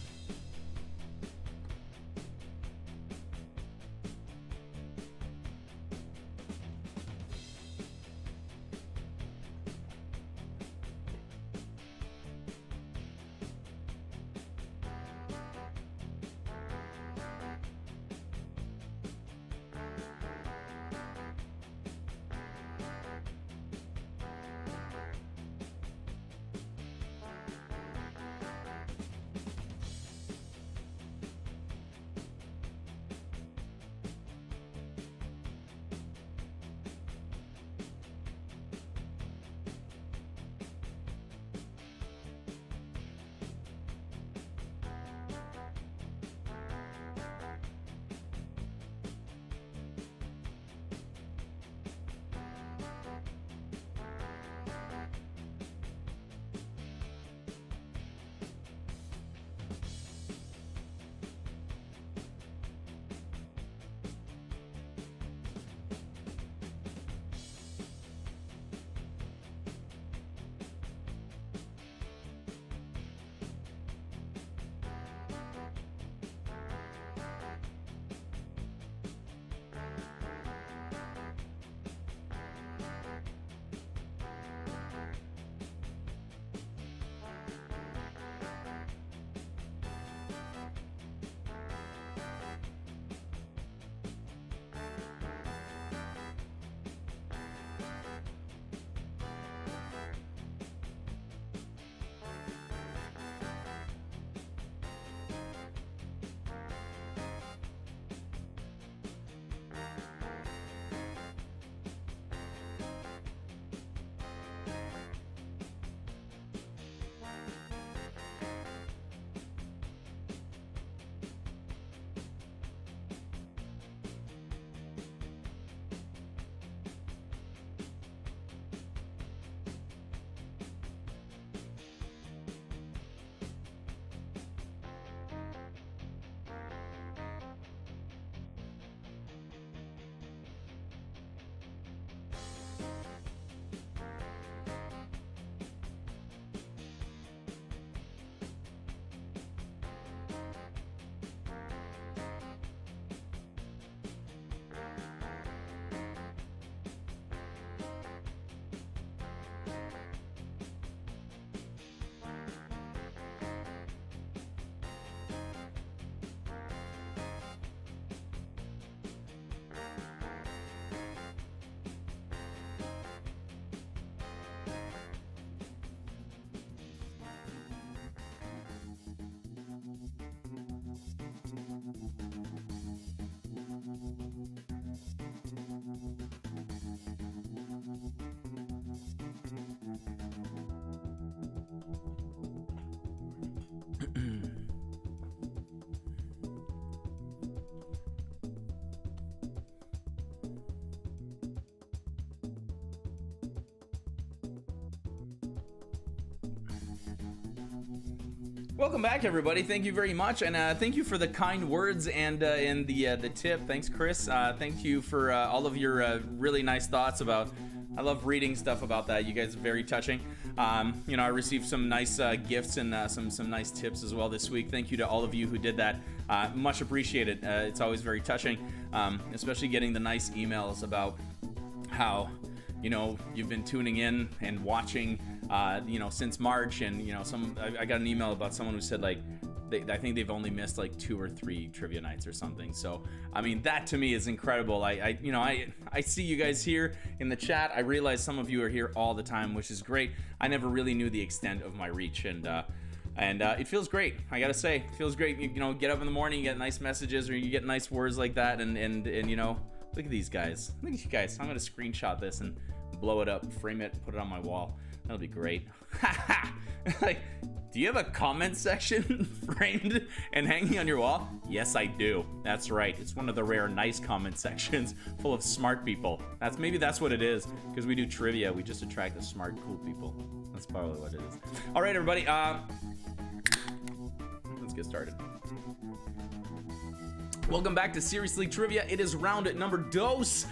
A: Welcome back, everybody. Thank you very much, and thank you for the kind words and the tip. Thanks, Chris. Thank you for all of your really nice thoughts about. I love reading stuff about that. You guys are very touching. You know, I received some nice gifts and some nice tips as well this week. Thank you to all of you who did that. Much appreciated. It's always very touching, especially getting the nice emails about how, you know, you've been tuning in and watching, you know, since March. And, you know, I got an email about someone who said, like, I think they've only missed like 2 or 3 trivia nights or something. So, I mean, that to me is incredible. I see you guys here in the chat. I realize some of you are here all the time, which is great. I never really knew the extent of my reach, and it feels great. I gotta say, it feels great. You know, get up in the morning, you get nice messages, or you get nice words like that, and you know, look at these guys. Look at you guys. I'm gonna screenshot this and blow it up, frame it, put it on my wall. That'll be great. Like, do you have a comment section framed and hanging on your wall? Yes, I do. That's right. It's one of the rare nice comment sections full of smart people. Maybe that's what it is, because we do trivia. We just attract the smart, cool people. That's probably what it is. All right, everybody. Let's get started. Welcome back to Seriously Trivia. It is round number dos,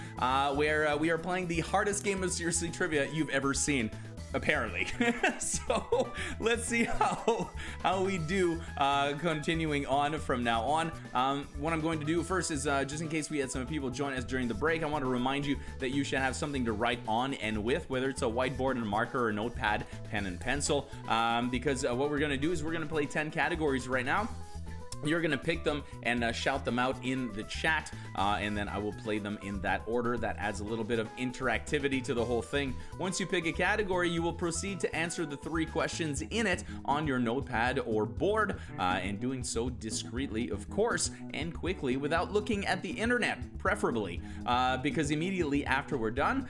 A: where we are playing the hardest game of Seriously Trivia you've ever seen, apparently. So let's see how we do continuing on from now on. What I'm going to do first is, just in case we had some people join us during the break, I want to remind you that you should have something to write on and with, whether it's a whiteboard and a marker or a notepad, pen and pencil, because what we're going to do is we're going to play 10 categories right now. You're going to pick them and shout them out in the chat, and then I will play them in that order. That adds a little bit of interactivity to the whole thing. Once you pick a category, you will proceed to answer the 3 questions in it on your notepad or board, and doing so discreetly, of course, and quickly without looking at the internet, preferably, because immediately after we're done,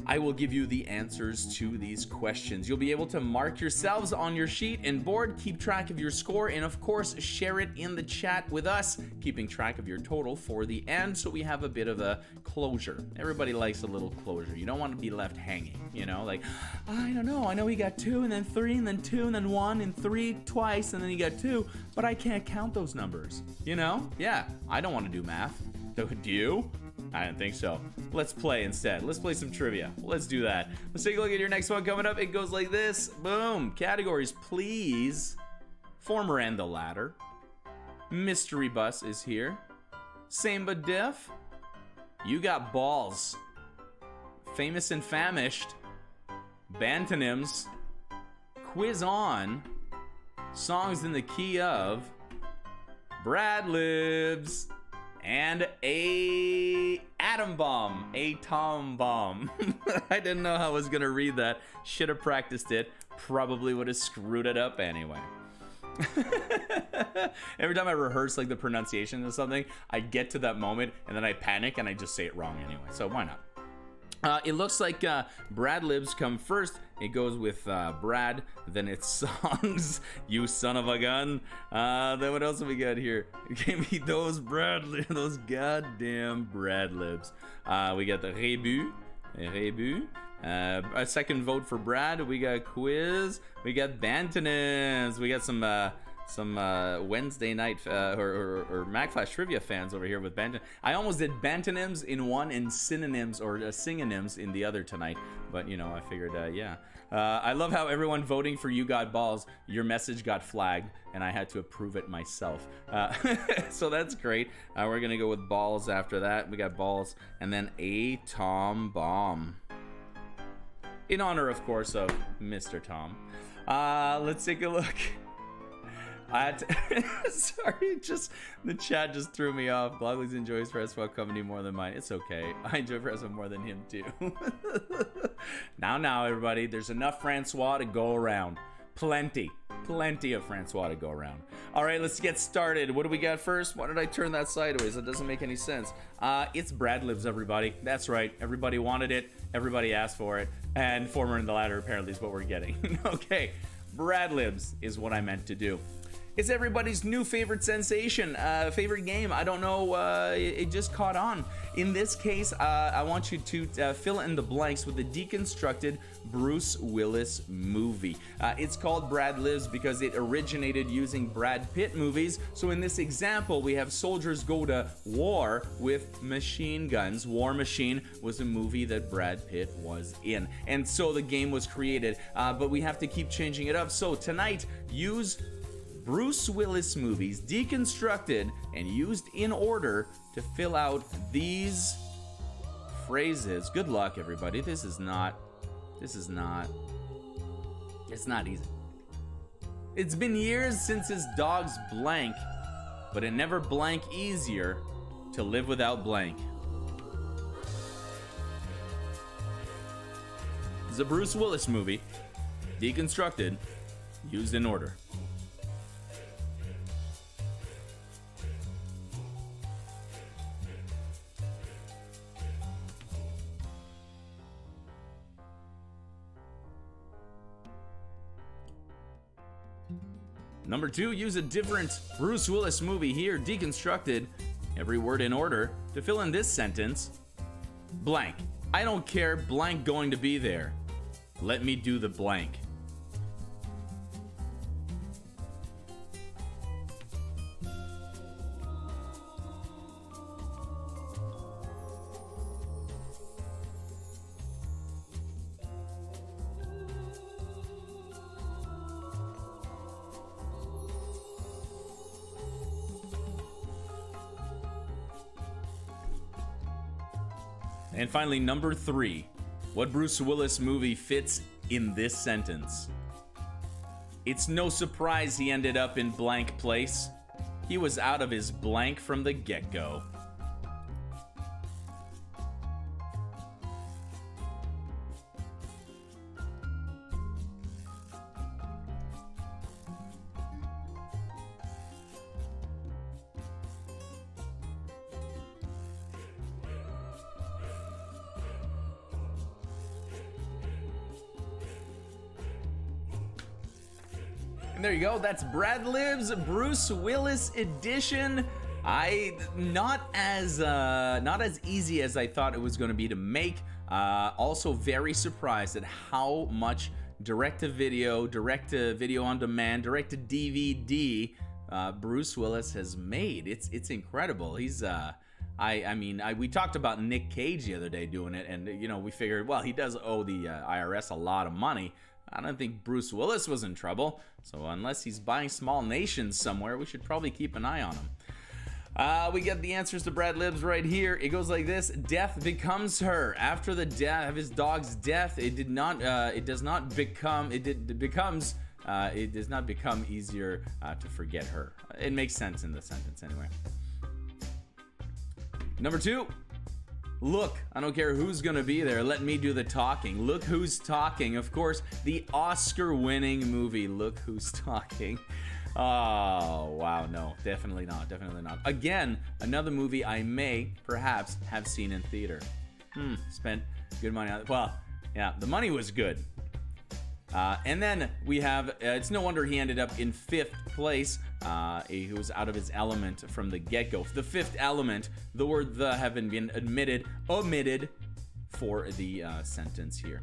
A: I will give you the answers to these questions. You'll be able to mark yourselves on your sheet and board, keep track of your score, and of course, share it in the chat with us, keeping track of your total for the end, so we have a bit of a closure. Everybody likes a little closure. You don't want to be left hanging, you know, like, I don't know, I know he got 2 and then 3 and then 2 and then 1 and 3 twice and then he got 2, but I can't count those numbers, you know? Yeah, I don't want to do math. Do you? I don't think so. Let's play instead. Let's play some trivia. Let's do that. Let's take a look at your next one coming up. It goes like this. Boom. Categories, please. Former and the latter. Mystery Bus is here. Same but diff. You got balls. Famous and famished. Bantonyms. Quiz on. Songs in the key of. Brad Libs. And a atom bomb, I didn't know how I was gonna read that. Should have practiced it. Probably would have screwed it up anyway. Every time I rehearse like the pronunciation of something, I get to that moment and then I panic and I just say it wrong anyway. So why not? It looks like Brad Libs come first. It goes with Brad, then it's songs, you son of a gun. Then what else have we got here? Give me those those goddamn Brad Libs. We got the Rebut. A second vote for Brad. We got quiz. We got Bantonyms. We got some Wednesday night or Mack Flash trivia fans over here with Banton. I almost did Bantonyms in one and synonyms or synonyms in the other tonight, but you know, I figured, yeah. I love how everyone voting for You Got Balls, your message got flagged, and I had to approve it myself. So that's great. We're gonna go with balls after that. We got balls, and then a Tom Bomb. In honor, of course, of Mr. Tom. Let's take a look. Sorry, just the chat just threw me off. Glogley's enjoys Francois comedy more than mine. It's okay. I enjoy Francois more than him too. Now, everybody, there's enough Francois to go around. Plenty of Francois to go around. All right, let's get started. What do we got first? Why did I turn that sideways? That doesn't make any sense. It's Brad Libs, everybody. That's right. Everybody wanted it. Everybody asked for it. And former and the latter apparently is what we're getting. Okay, Brad Libs is what I meant to do. It's everybody's new favorite sensation, favorite game. I don't know, it just caught on. In this case, I want you to fill in the blanks with the deconstructed Bruce Willis movie. It's called Brad Lives because it originated using Brad Pitt movies. So in this example, we have soldiers go to war with machine guns. War Machine was a movie that Brad Pitt was in. And so the game was created, but we have to keep changing it up. So tonight, use Bruce Willis movies deconstructed and used in order to fill out these phrases. Good luck, everybody. It's not easy. It's been years since his dogs blank, but it never blank easier to live without blank. It's a Bruce Willis movie, deconstructed, used in order. Number 2, use a different Bruce Willis movie here, deconstructed, every word in order, to fill in this sentence. Blank. I don't care, blank going to be there. Let me do the blank. And finally, number 3. What Bruce Willis movie fits in this sentence? It's no surprise he ended up in blank place. He was out of his blank from the get-go. There you go. That's Brad Lives Bruce Willis edition. Not as easy as I thought it was going to be to make. Also very surprised at how much direct-to-video on demand, direct-to-DVD Bruce Willis has made. It's incredible. He's we talked about Nick Cage the other day doing it, and we figured, well, he does owe the IRS a lot of money. I don't think Bruce Willis was in trouble, so unless he's buying small nations somewhere, we should probably keep an eye on him. We get the answers to Brad Lives right here. It goes like this: death becomes her. After the death of his dog's death, it does not become easier to forget her. It makes sense in the sentence anyway. Number 2. Look, I don't care who's gonna be there, let me do the talking. Look Who's Talking. Of course, the Oscar-winning movie, Look Who's Talking. Oh, wow, no, definitely not. Again, another movie I may, perhaps, have seen in theater. Spent good money on it. Well, yeah, the money was good. And then we have, it's no wonder he ended up in 5th place. He was out of his element from the get-go. The 5th element, the word "the" having been omitted for the sentence here.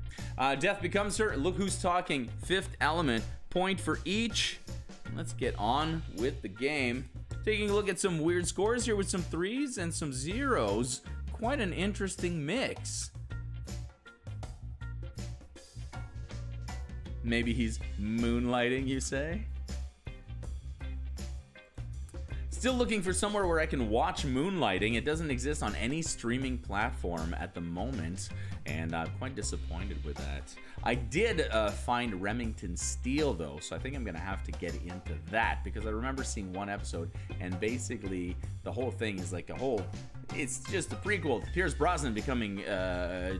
A: Death becomes her. Look Who's Talking. 5th element. Point for each. Let's get on with the game. Taking a look at some weird scores here with some 3s and some 0s. Quite an interesting mix. Maybe he's moonlighting, you say? Still looking for somewhere where I can watch Moonlighting. It doesn't exist on any streaming platform at the moment, and I'm quite disappointed with that. I did find Remington Steele, though, so I think I'm going to have to get into that, because I remember seeing one episode, and basically the whole thing is like it's just a prequel to Pierce Brosnan becoming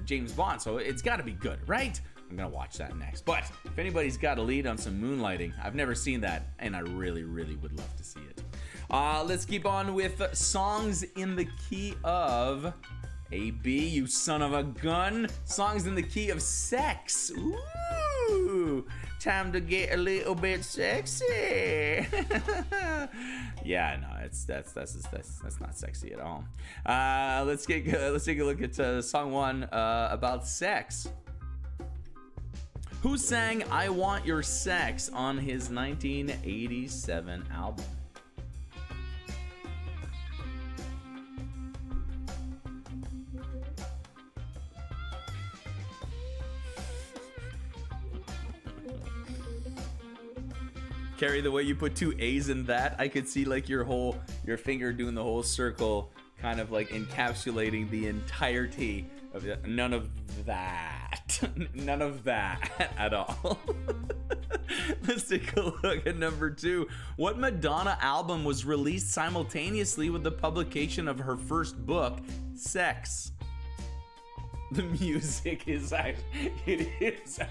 A: James Bond, so it's got to be good, right? I'm gonna watch that next. But if anybody's got a lead on some Moonlighting, I've never seen that, and I really, really would love to see it. Let's keep on with songs in the key of AB, you son of a gun. Songs in the key of sex. Ooh, Time to get a little bit sexy. Yeah, no, that's not sexy at all. Let's take a look at song 1 about sex. Who sang "I Want Your Sex" on his 1987 album? Carrie, the way you put 2 A's in that, I could see like your finger doing the whole circle, kind of like encapsulating the entirety of it. None of that. None of that at all. Let's take a look at number 2. What Madonna album was released simultaneously with the publication of her first book, Sex? The music is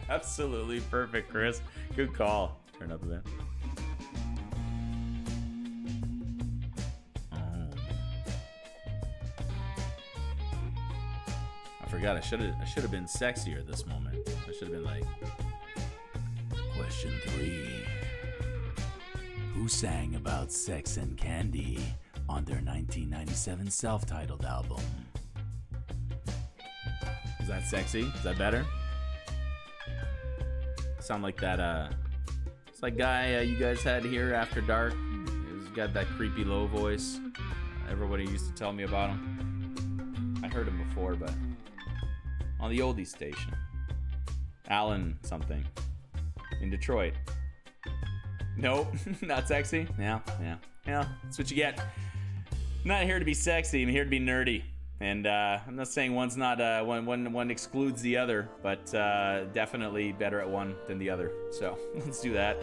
A: absolutely perfect, Chris. Good call. Turn up a bit. I forgot. I should have been sexier this moment. I should have been like, question 3. Who sang about sex and candy on their 1997 self-titled album? Is that sexy? Is that better? Sound like that it's like guy you guys had here after dark. He's got that creepy low voice. Everybody used to tell me about him. I heard him before, but on the oldies station. Alan something. In Detroit. Nope, not sexy. Yeah, that's what you get. I'm not here to be sexy, I'm here to be nerdy. And I'm not saying one's not one excludes the other, but definitely better at one than the other. So let's do that.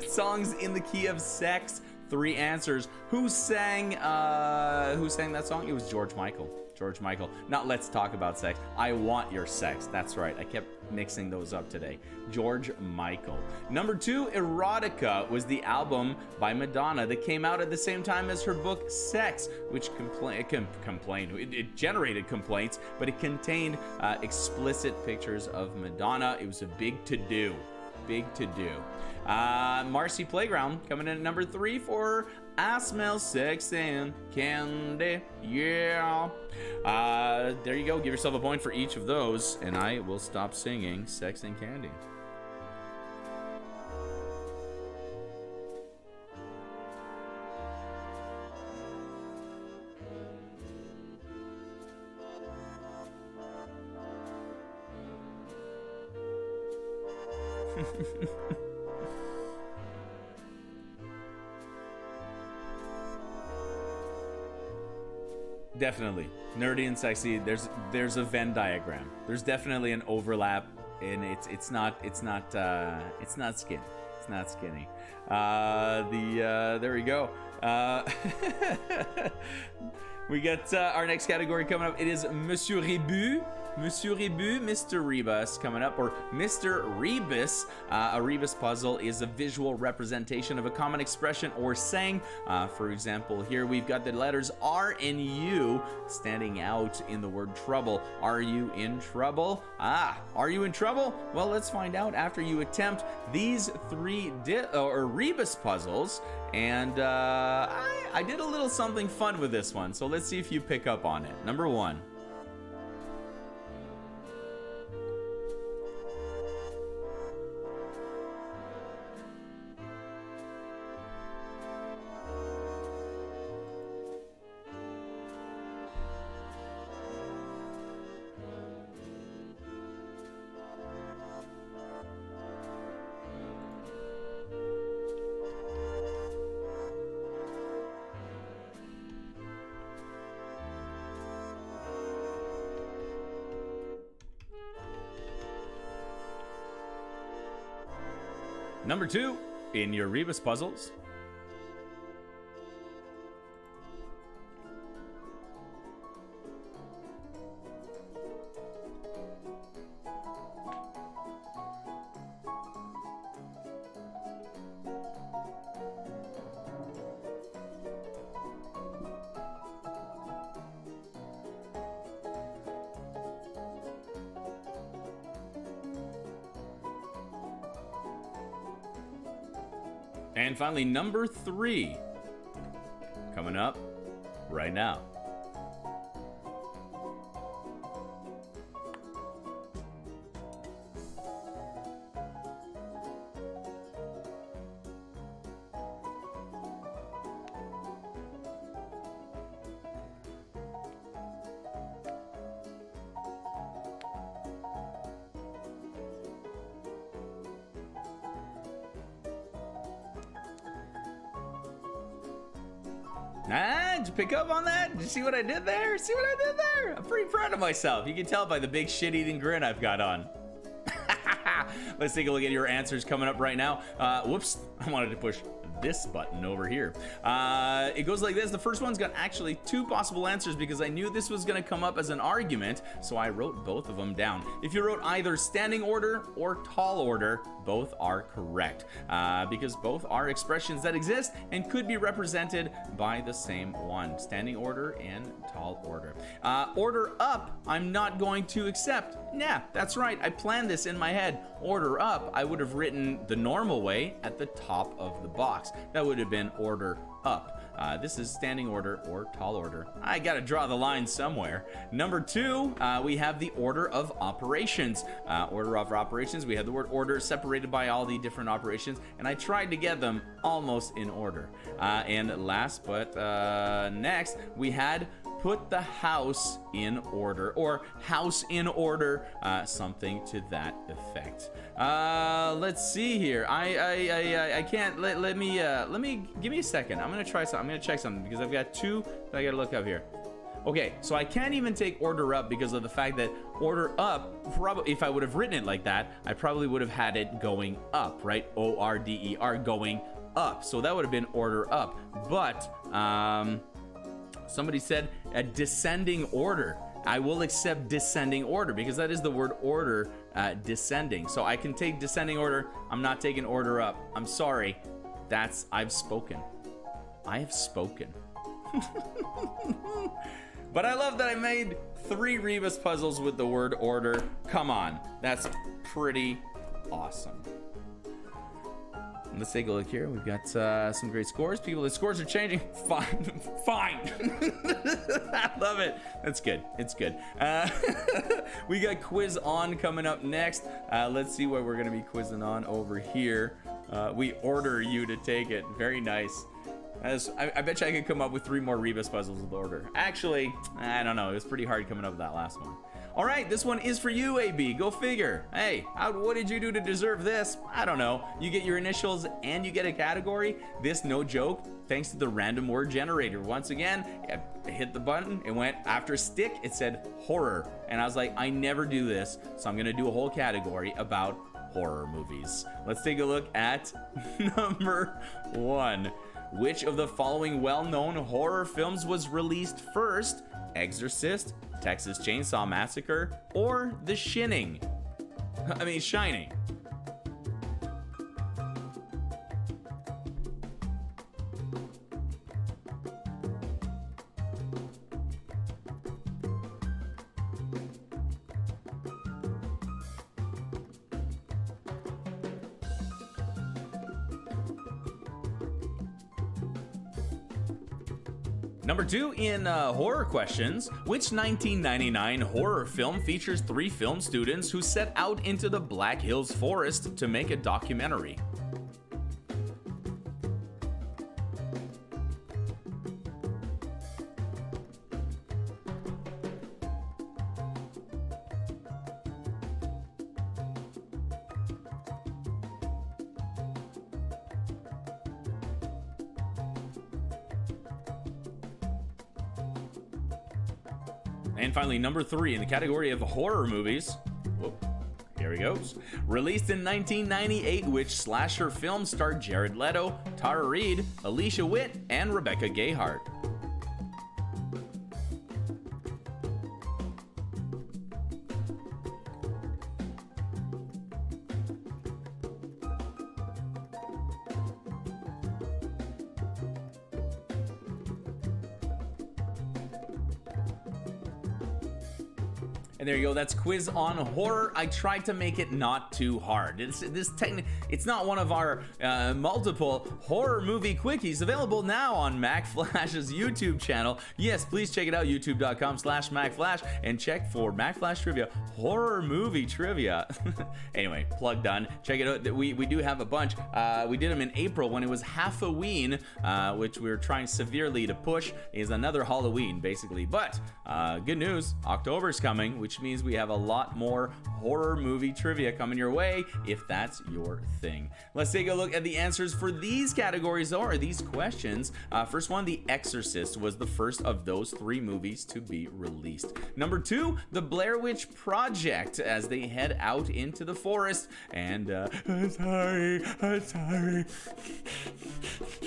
A: Songs in the key of sex. 3 answers. Who sang that song? It was George Michael. George Michael. Not Let's Talk About Sex. I Want Your Sex. That's right. I kept mixing those up today. George Michael. Number 2, Erotica was the album by Madonna that came out at the same time as her book Sex, which it generated complaints, but it contained explicit pictures of Madonna. It was a big to-do. Big to-do. Marcy Playground coming in at number 3 for I Smell Sex and Candy. Yeah. There you go. Give yourself a point for each of those, and I will stop singing Sex and Candy. Definitely nerdy and sexy. There's a Venn diagram. There's definitely an overlap, and it's not skin. It's not skinny. There we go. We got our next category coming up. It is Monsieur Rebus. Monsieur Rebus, Mr. Rebus coming up, or Mr. Rebus. A Rebus puzzle is a visual representation of a common expression or saying. For example, here we've got the letters R and U standing out in the word trouble. Are you in trouble? Are you in trouble? Well, let's find out after you attempt these 3 Rebus puzzles. And I did a little something fun with this one, so let's see if you pick up on it. Number 1. Number 2 in your Rebus puzzles. And finally, number 3, coming up right now. Did you pick up on that? Did you see what I did there? See what I did there? I'm pretty proud of myself. You can tell by the big shit-eating grin I've got on. Let's take a look at your answers coming up right now. Whoops, I wanted to push this button over here. It goes like this. The first one's got actually 2 possible answers because I knew this was going to come up as an argument, so I wrote both of them down. If you wrote either standing order or tall order, both are correct because both are expressions that exist and could be represented by the same one. Standing order and tall order. Order up, I'm not going to accept. Yeah, that's right. I planned this in my head. Order up, I would have written the normal way at the top of the box. That would have been order up. This is standing order or tall order. I gotta draw the line somewhere. Number 2, we have the order of operations. Order of operations, we had the word order separated by all the different operations, and I tried to get them almost in order. And last but next, we had put the house in order, or house in order, something to that effect. Let's see here. I can't. Let me give me a second. I'm gonna try something. I'm gonna check something because I've got 2 that I gotta look up here. Okay, so I can't even take order up because of the fact that order up, probably if I would have written it like that, I probably would have had it going up, right? O-R-D-E-R, going up. So that would have been order up. But somebody said a descending order. I will accept descending order because that is the word order, descending. So I can take descending order. I'm not taking order up. I'm sorry. I've spoken. I have spoken. But I love that I made 3 Rebus puzzles with the word order. Come on. That's pretty awesome. Let's take a look here. We've got some great scores. The scores are changing. Fine. Fine. I love it. That's good. It's good. We got Quiz On coming up next. Let's see what we're going to be quizzing on over here. We order you to take it. Very nice. I bet you I could come up with 3 more Rebus puzzles with order. Actually, I don't know. It was pretty hard coming up with that last one. All right, this one is for you, AB. Go figure. Hey, what did you do to deserve this? I don't know. You get your initials and you get a category. This, no joke, thanks to the random word generator. Once again, I hit the button. It went after stick. It said horror. And I was like, I never do this. So I'm going to do a whole category about horror movies. Let's take a look at number 1. Which of the following well-known horror films was released first? Exorcist, Texas Chainsaw Massacre, or The Shining? Shining. Number 2 in horror questions. Which 1999 horror film features 3 film students who set out into the Black Hills Forest to make a documentary? And finally, number 3 in the category of horror movies. Whoop, here he goes. Released in 1998, which slasher film starred Jared Leto, Tara Reid, Alicia Witt, and Rebecca Gayheart? And there you go. That's quiz on horror. I tried to make it not too hard. It's not one of our multiple horror movie quickies available now on Mack Flash's YouTube channel. Yes, please check it out, youtube.com/MackFlash, and check for Mack Flash Trivia horror movie trivia. Anyway, plug done. Check it out. We do have a bunch. We did them in April when it was Halloween, which we were trying severely to push. Is another Halloween basically, but good news, October's coming, which means we have a lot more horror movie trivia coming your way if that's your thing. Let's take a look at the answers for these categories or these questions. First one, The Exorcist was the first of those 3 movies to be released. Number 2, The Blair Witch Project, as they head out into the forest and sorry.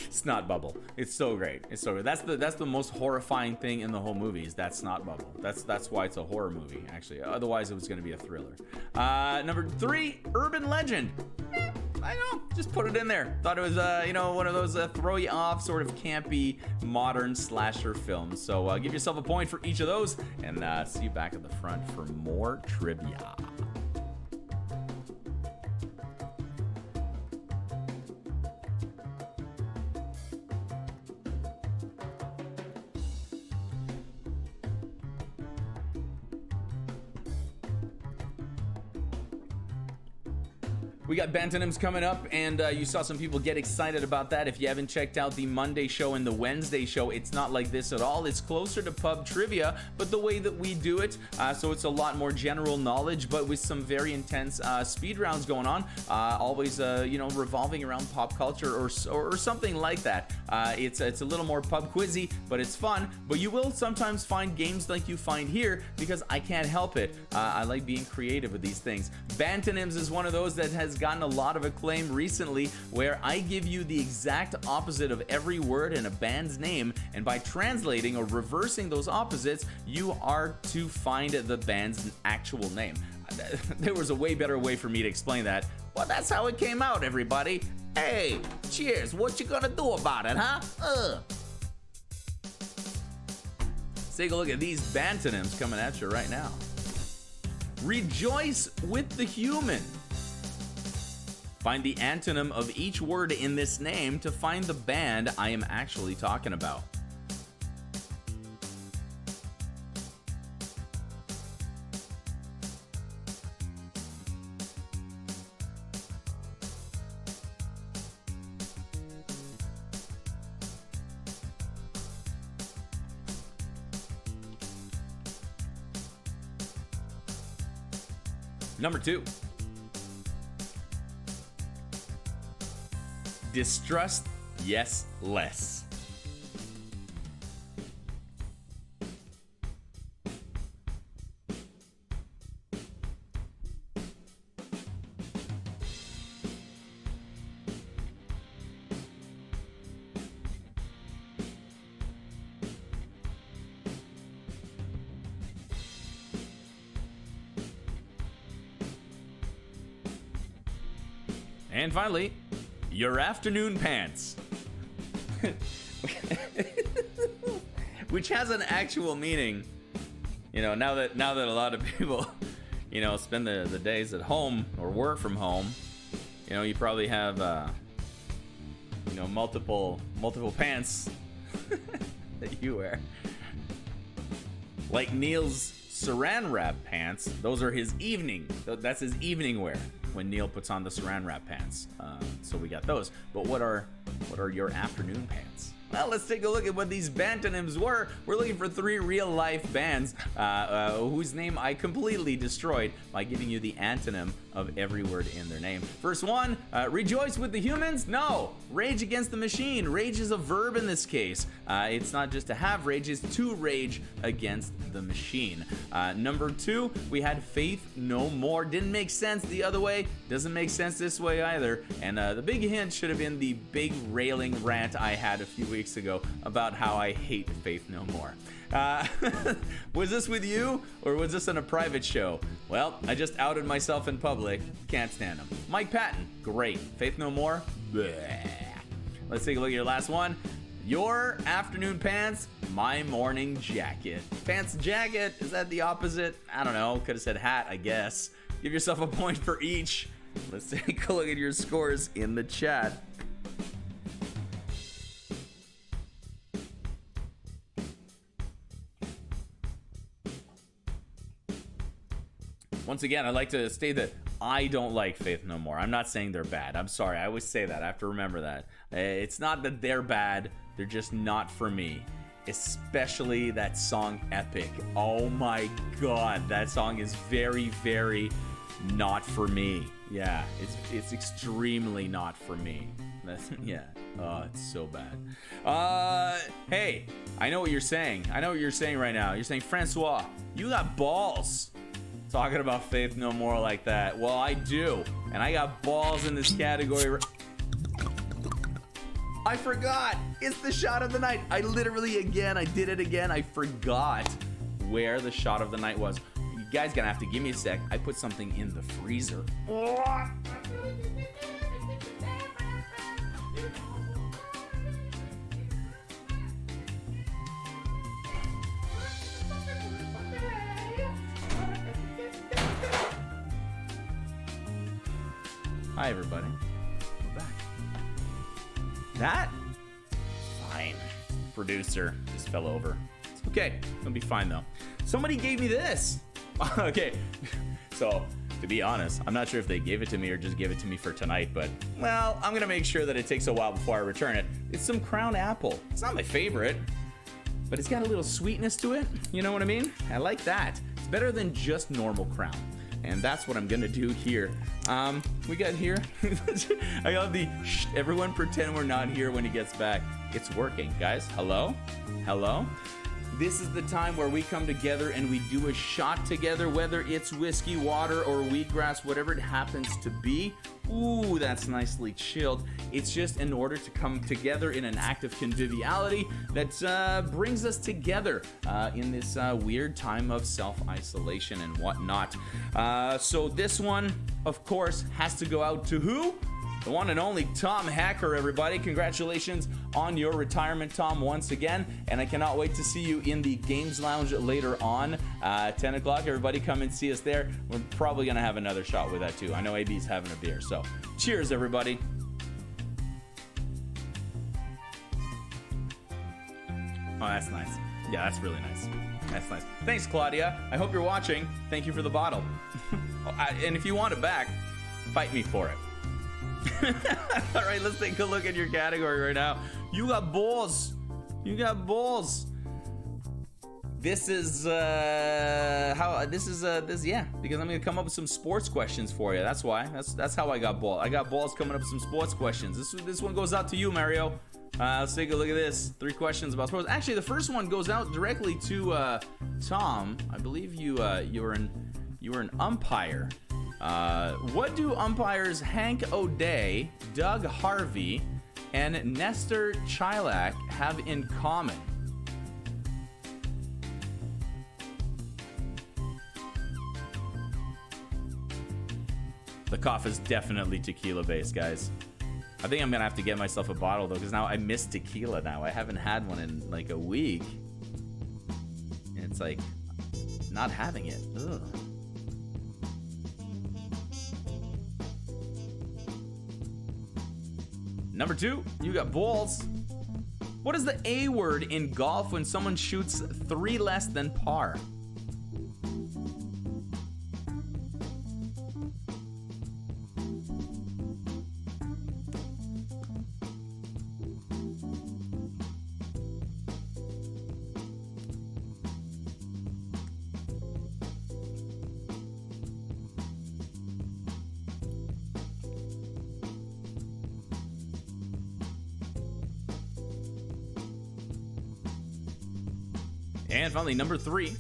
A: Snot bubble. It's so great. It's so good. That's the most horrifying thing in the whole movie, is that snot bubble. That's why it's a horror movie, actually. Otherwise, it was going to be a thriller. Number 3, Urban Legend. I know, just put it in there. Thought it was, one of those throw you off sort of campy modern slasher films. So give yourself a point for each of those, and see you back at the front for more trivia. We got Bantonyms coming up, and you saw some people get excited about that. If you haven't checked out the Monday show and the Wednesday show, it's not like this at all. It's closer to pub trivia, but the way that we do it, so it's a lot more general knowledge, but with some very intense speed rounds going on, always revolving around pop culture or something like that. It's a little more pub quizzy, but it's fun. But you will sometimes find games like you find here, because I can't help it. I like being creative with these things. Bantonyms is one of those that has gotten a lot of acclaim recently, where I give you the exact opposite of every word in a band's name, and by translating or reversing those opposites, you are to find the band's actual name. There was a way better way for me to explain that. Well, that's how it came out, everybody. Hey, cheers. What you gonna do about it, huh? Let's take a look at these Bantonyms coming at you right now. Rejoice with the human. Find the antonym of each word in this name to find the band I am actually talking about. Number 2. Distrust, yes, less. And finally, your afternoon pants. Which has an actual meaning. Now that a lot of people, spend the days at home or work from home, you probably have, multiple pants that you wear. Like Neil's saran wrap pants, those are his evening. That's his evening wear when Neil puts on the saran wrap pants. So we got those. But what are your afternoon pants? Well, let's take a look at what these Bantonyms were. We're looking for 3 real-life bands whose name I completely destroyed by giving you the antonym of every word in their name. First one, rejoice with the humans? No, rage against the machine. Rage is a verb in this case. It's not just to have rage, it's to rage against the machine. Number 2, we had faith no more. Didn't make sense the other way, doesn't make sense this way either. And the big hint should have been the big railing rant I had a few weeks ago about how I hate faith no more. Was this with you, or was this on a private show? Well, I just outed myself in public. Can't stand him. Mike Patton, great. Faith no more? Bleh. Let's take a look at your last one. Your afternoon pants, my morning jacket. Pants and jacket, is that the opposite? I don't know. Could have said hat, I guess. Give yourself a point for each. Let's take a look at your scores in the chat. Once again, I'd like to state that I don't like Faith No More. I'm not saying they're bad. I'm sorry. I always say that. I have to remember that. It's not that they're bad. They're just not for me. Especially that song Epic. Oh my god. That song is very, very not for me. Yeah, it's extremely not for me. Yeah. Oh, it's so bad. Hey, I know what you're saying. I know what you're saying right now. You're saying, Francois, you got balls. Talking about Faith No More like that. Well, I do. And I got balls in this category. I forgot. It's the shot of the night. I did it again. I forgot where the shot of the night was. You guys gonna have to give me a sec. I put something in the freezer. Hi, everybody. We're back. That? Fine. Producer just fell over. It's okay. It'll be fine, though. Somebody gave me this. Okay. So, to be honest, I'm not sure if they gave it to me or just gave it to me for tonight, but, well, I'm going to make sure that it takes a while before I return it. It's some Crown Apple. It's not my favorite, but it's got a little sweetness to it. You know what I mean? I like that. It's better than just normal Crown. And that's what I'm gonna do here. We got here. I got the shh, everyone pretend we're not here when he gets back. It's working, guys. Hello? Hello? This is the time where we come together and we do a shot together, whether it's whiskey, water, or wheatgrass, whatever it happens to be. Ooh, that's nicely chilled. It's just in order to come together in an act of conviviality that brings us together in this weird time of self-isolation and whatnot. So this one, of course, has to go out to who? The one and only Tom Hacker, everybody. Congratulations on your retirement, Tom, once again. And I cannot wait to see you in the Games Lounge later on, 10 o'clock. Everybody come and see us there. We're probably going to have another shot with that, too. I know AB's having a beer. So cheers, everybody. Oh, that's nice. Yeah, that's really nice. That's nice. Thanks, Claudia. I hope you're watching. Thank you for the bottle. And if you want it back, fight me for it. All right, let's take a look at your category right now. You got balls. You got balls. This is yeah, because I'm gonna come up with some sports questions for you. That's why. That's how I got balls. I got balls coming up with some sports questions. This one goes out to you, Mario. Let's take a look at this. 3 questions about sports. Actually, the first one goes out directly to Tom. I believe you were an umpire. What do umpires Hank O'Day, Doug Harvey, and Nestor Chilak have in common? The cough is definitely tequila based, guys. I think I'm gonna have to get myself a bottle though, because now I miss tequila now. I haven't had one in like a week. And it's like not having it. Ugh. Number 2, you got balls. What is the A word in golf when someone shoots 3 less than par? And finally, number 3.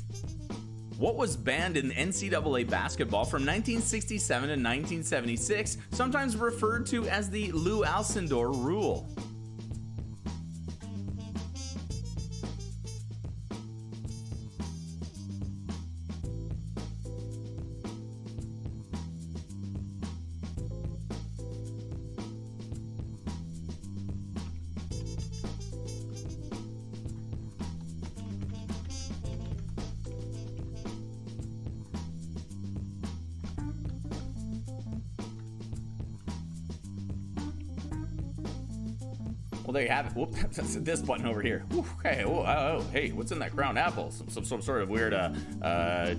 A: What was banned in NCAA basketball from 1967 to 1976, sometimes referred to as the Lou Alcindor rule? Well, there you have it. Whoop, that's this button over here. Ooh, hey, hey, what's in that crown apple? Some sort of weird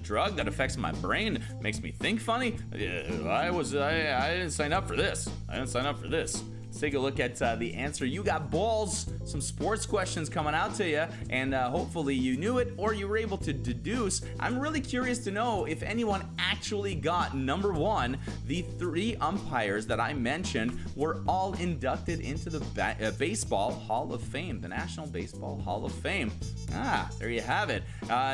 A: drug that affects my brain, makes me think funny. I didn't sign up for this. Let's take a look at the answer. You got balls, some sports questions coming out to you, and hopefully you knew it or you were able to deduce. I'm really curious to know if anyone actually got number one. The 3 umpires that I mentioned were all inducted into the Baseball Hall of Fame, the National Baseball Hall of Fame. There you have it.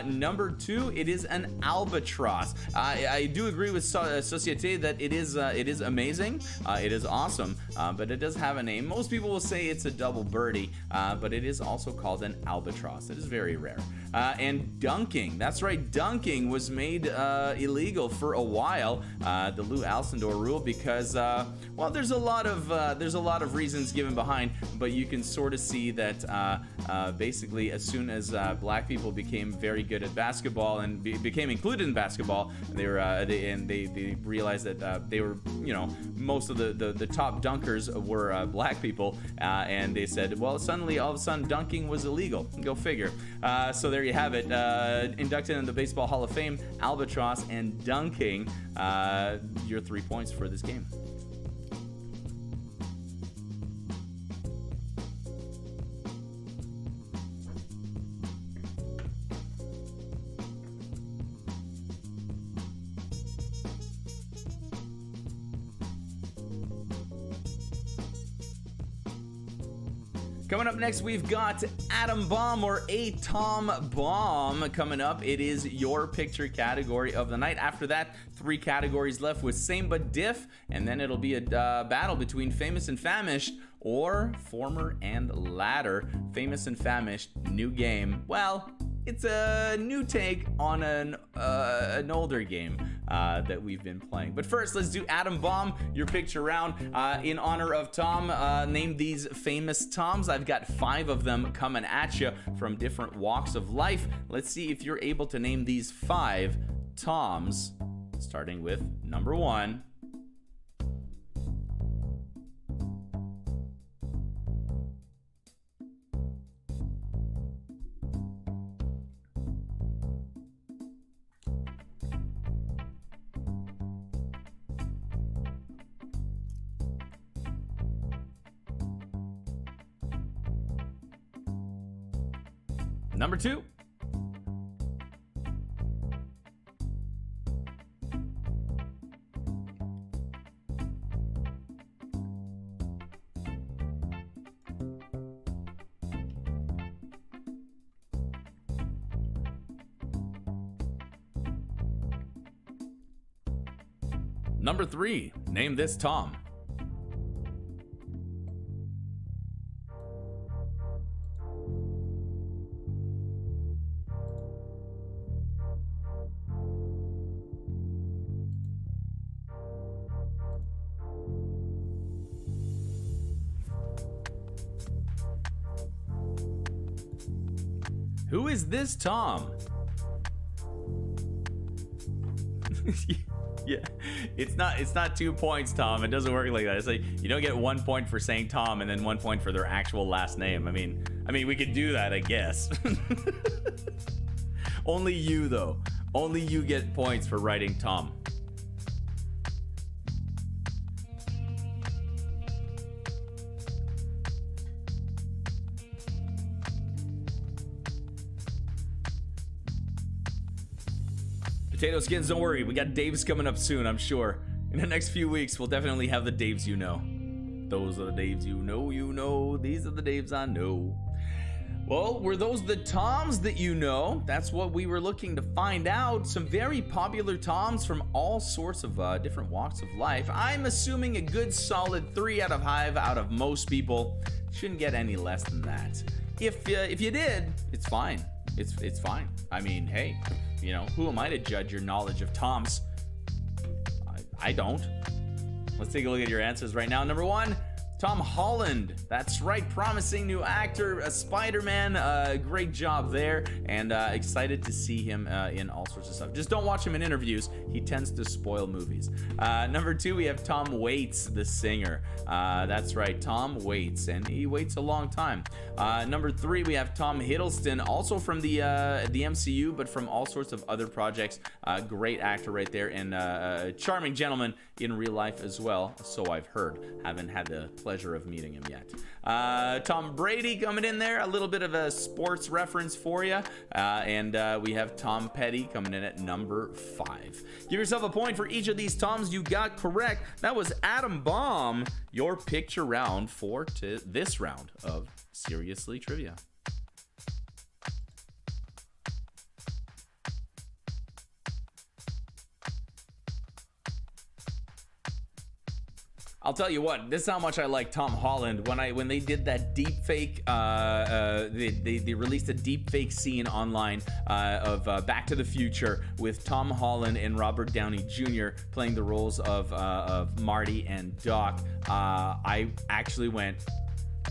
A: Number 2, it is an albatross. I do agree with Societe that it is amazing. It is awesome, but it does have a name. Most people will say it's a double birdie, but it is also called an albatross. It is very rare. And dunking, that's right, dunking was made illegal for a while, the Lou Alcindor rule, because well, there's a lot of reasons given behind, but you can sort of see that basically as soon as black people became very good at basketball and became included in basketball, they realized that they were, most of the top dunkers were black people, and they said, well, suddenly all of a sudden dunking was illegal. Go figure. So there you have it. Inducted in the Baseball Hall of Fame, albatross and dunking. Your 3 points for this game. Coming up next, we've got Atom Bomb or A Tom Bomb coming up. It is your picture category of the night. After that, 3 categories left with same but diff, and then it'll be a battle between famous and famished or former and latter. Famous and famished, new game. Well, it's a new take on an older game that we've been playing. But first, let's do Atom Bomb, your picture round. In honor of Tom, name these famous Toms. I've got 5 of them coming at you from different walks of life. Let's see if you're able to name these 5 Toms, starting with number 1. Number 2. Number 3. Name this Tom. Who is this Tom? Yeah, it's not 2 points, Tom. It doesn't work like that. It's like you don't get 1 point for saying Tom and then 1 point for their actual last name. I mean, we could do that, I guess. Only you, though. Only you get points for writing Tom. Potato skins, don't worry. We got Daves coming up soon, I'm sure. In the next few weeks, we'll definitely have the Daves you know. Those are the Daves you know. These are the Daves I know. Well, were those the Toms that you know? That's what we were looking to find out. Some very popular Toms from all sorts of different walks of life. I'm assuming a good solid 3 out of 5 out of most people. Shouldn't get any less than that. If you did, it's fine. It's fine. I mean, hey, who am I to judge your knowledge of Toms? I don't. Let's take a look at your answers right now. Number 1, Tom Holland, that's right, promising new actor, Spider-Man, great job there, and excited to see him in all sorts of stuff. Just don't watch him in interviews, he tends to spoil movies. Number 2, we have Tom Waits, the singer. That's right, Tom Waits, and he waits a long time. Number 3, we have Tom Hiddleston, also from the MCU, but from all sorts of other projects. Great actor right there, and charming gentleman in real life as well, so I've heard. Haven't had the pleasure of meeting him yet. Tom Brady coming in there, a little bit of a sports reference for you. And we have Tom Petty coming in at number 5. Give yourself a point for each of these Toms you got correct. That was Adam Baum, your picture round for this round of Seriously Trivia. I'll tell you what, this is how much I like Tom Holland. When they did that deep fake, they released a deep fake scene online of Back to the Future with Tom Holland and Robert Downey Jr. playing the roles of Marty and Doc. I actually went,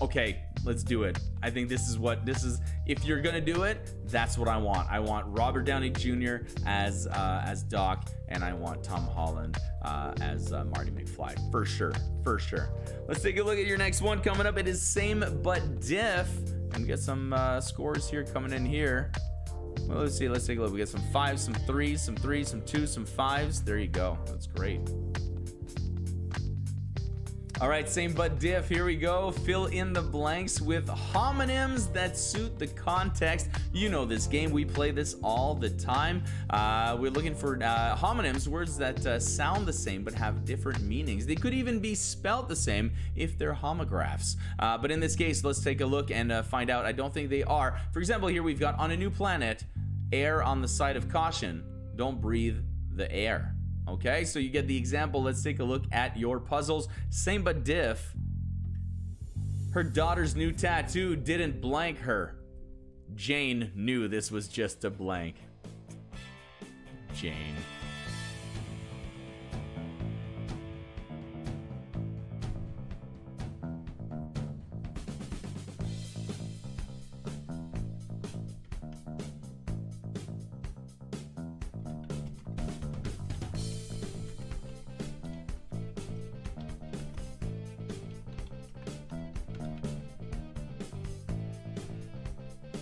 A: okay, let's do it. I think this is if you're gonna do it, that's what I want. I want Robert Downey Jr. as Doc, and I want Tom Holland as Marty McFly, for sure. Let's take a look at your next one coming up. It is Same But Diff, and we get some scores here coming in here. Well, let's take a look. We got some 5s, some 3s, some 2s, some 5s. There you go. That's great. All right, Same But Diff, here we go. Fill in the blanks with homonyms that suit the context. You know this game, we play this all the time. We're looking for homonyms, words that sound the same but have different meanings. They could even be spelt the same if they're homographs. But in this case, let's take a look and find out. I don't think they are. For example, here we've got on a new planet, err on the side of caution. Don't breathe the air. Okay, so you get the example. Let's take a look at your puzzles. Same but diff. Her daughter's new tattoo didn't blank her. Jane knew this was just a blank. Jane.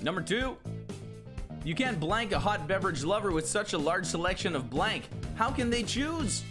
A: Number 2, you can't blank a hot beverage lover with such a large selection of blank. How can they choose?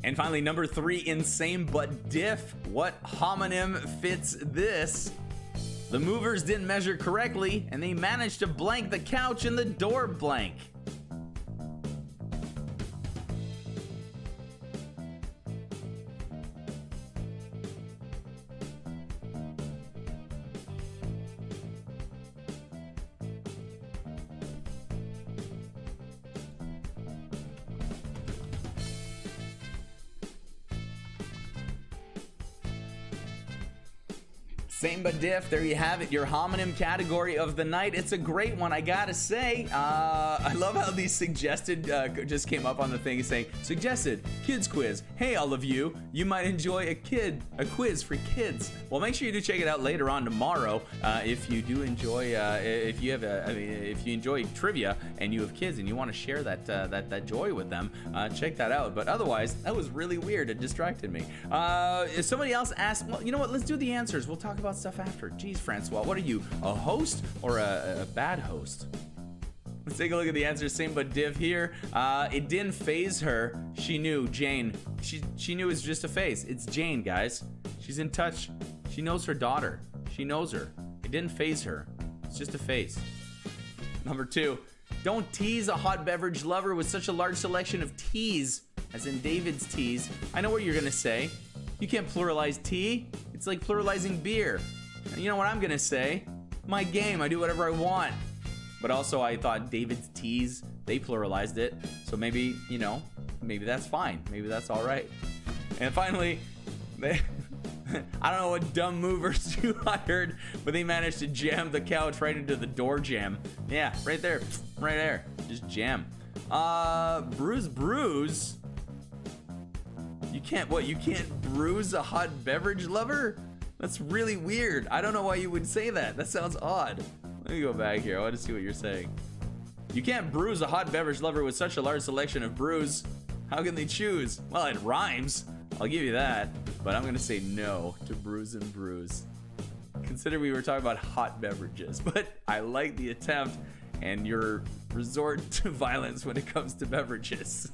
A: And finally, number 3, in Same But Diff. What homonym fits this? The movers didn't measure correctly, and they managed to blank the couch and the door blank. Same but diff, there you have it, your homonym category of the night. It's a great one, I gotta say. I love how these suggested just came up on the thing saying, suggested kids quiz. Hey, all of you, you might enjoy a quiz for kids. Well, make sure you do check it out later on tomorrow. If you do enjoy, if you enjoy trivia and you have kids and you want to share that joy with them, check that out. But otherwise, that was really weird. It distracted me. If somebody else asked, well, you know what? Let's do the answers. We'll talk about stuff after. Jeez, Francois, what are you, a host or a bad host? Let's take a look at the answers. Same but diff here. It didn't phase her. She knew, Jane. She knew it was just a phase. It's Jane, guys. She's in touch. She knows her daughter. She knows her. It didn't phase her. It's just a phase. Number 2, don't tease a hot beverage lover with such a large selection of teas, as in David's teas. I know what you're gonna say. You can't pluralize tea. It's like pluralizing beer. And you know what I'm gonna say? My game, I do whatever I want. But also I thought David's Teas, they pluralized it. So maybe, you know, maybe that's fine. Maybe that's all right. And finally, I don't know what dumb movers you hired, but they managed to jam the couch right into the door jamb. Yeah, right there. Right there. Just jam. Bruise? You can't bruise a hot beverage lover? That's really weird. I don't know why you would say that. That sounds odd. Let me go back here. I want to see what you're saying. You can't bruise a hot beverage lover with such a large selection of brews. How can they choose? Well, it rhymes. I'll give you that. But I'm going to say no to bruise and bruise. Consider we were talking about hot beverages. But I like the attempt and your resort to violence when it comes to beverages.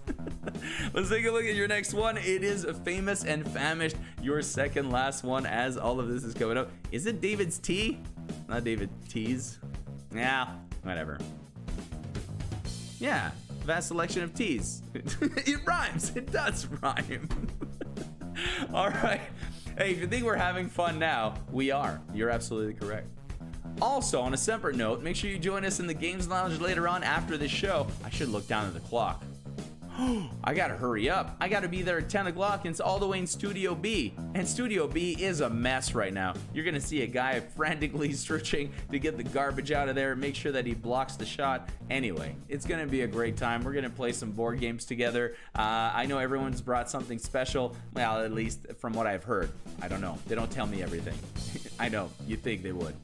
A: Let's take a look at your next one. It is Famous and Famished, your second last one as all of this is coming up. Is it David's Tea? Not David Teas. Yeah, whatever. Yeah, vast selection of teas. It rhymes. It does rhyme. All right. Hey, if you think we're having fun now, we are. You're absolutely correct. Also, on a separate note, make sure you join us in the Games Lounge later on after this show. I should look down at the clock. I gotta hurry up. I gotta be there at 10 o'clock. It's all the way in Studio B. And Studio B is a mess right now. You're gonna see a guy frantically searching to get the garbage out of there and make sure that he blocks the shot. Anyway, it's gonna be a great time. We're gonna play some board games together. I know everyone's brought something special. Well, at least from what I've heard. I don't know. They don't tell me everything. I know. You'd think they would.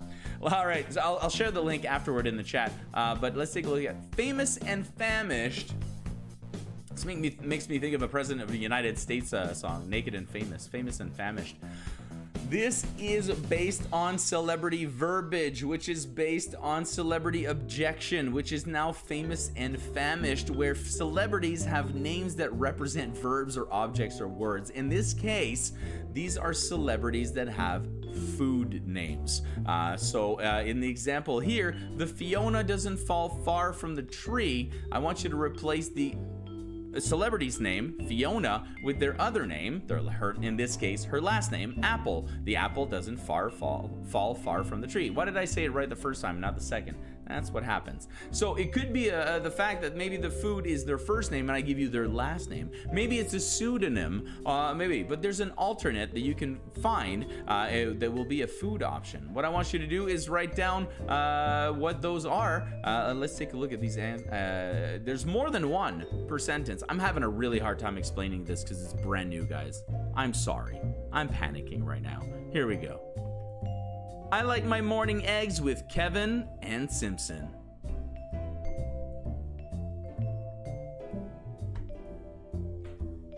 A: Well, all right. So I'll share the link afterward in the chat. But let's take a look at Famous and Famished. This makes me think of a President of the United States song, Naked and Famous, Famous and Famished. This is based on celebrity verbiage, which is based on celebrity objection, which is now Famous and Famished, where celebrities have names that represent verbs or objects or words. In this case, these are celebrities that have food names. So in the example here, the Fiona doesn't fall far from the tree. I want you to replace the celebrity's name, Fiona, with their other name, in this case, her last name, Apple. The apple doesn't fall far from the tree. Why did I say it right the first time, not the second? That's what happens. So it could be the fact that maybe the food is their first name and I give you their last name. Maybe it's a pseudonym, maybe, but there's an alternate that you can find that will be a food option. What I want you to do is write down what those are. Let's take a look at these. There's more than one per sentence. I'm having a really hard time explaining this because it's brand new, guys. I'm sorry. I'm panicking right now. Here we go. I like my morning eggs with Kevin and Simpson.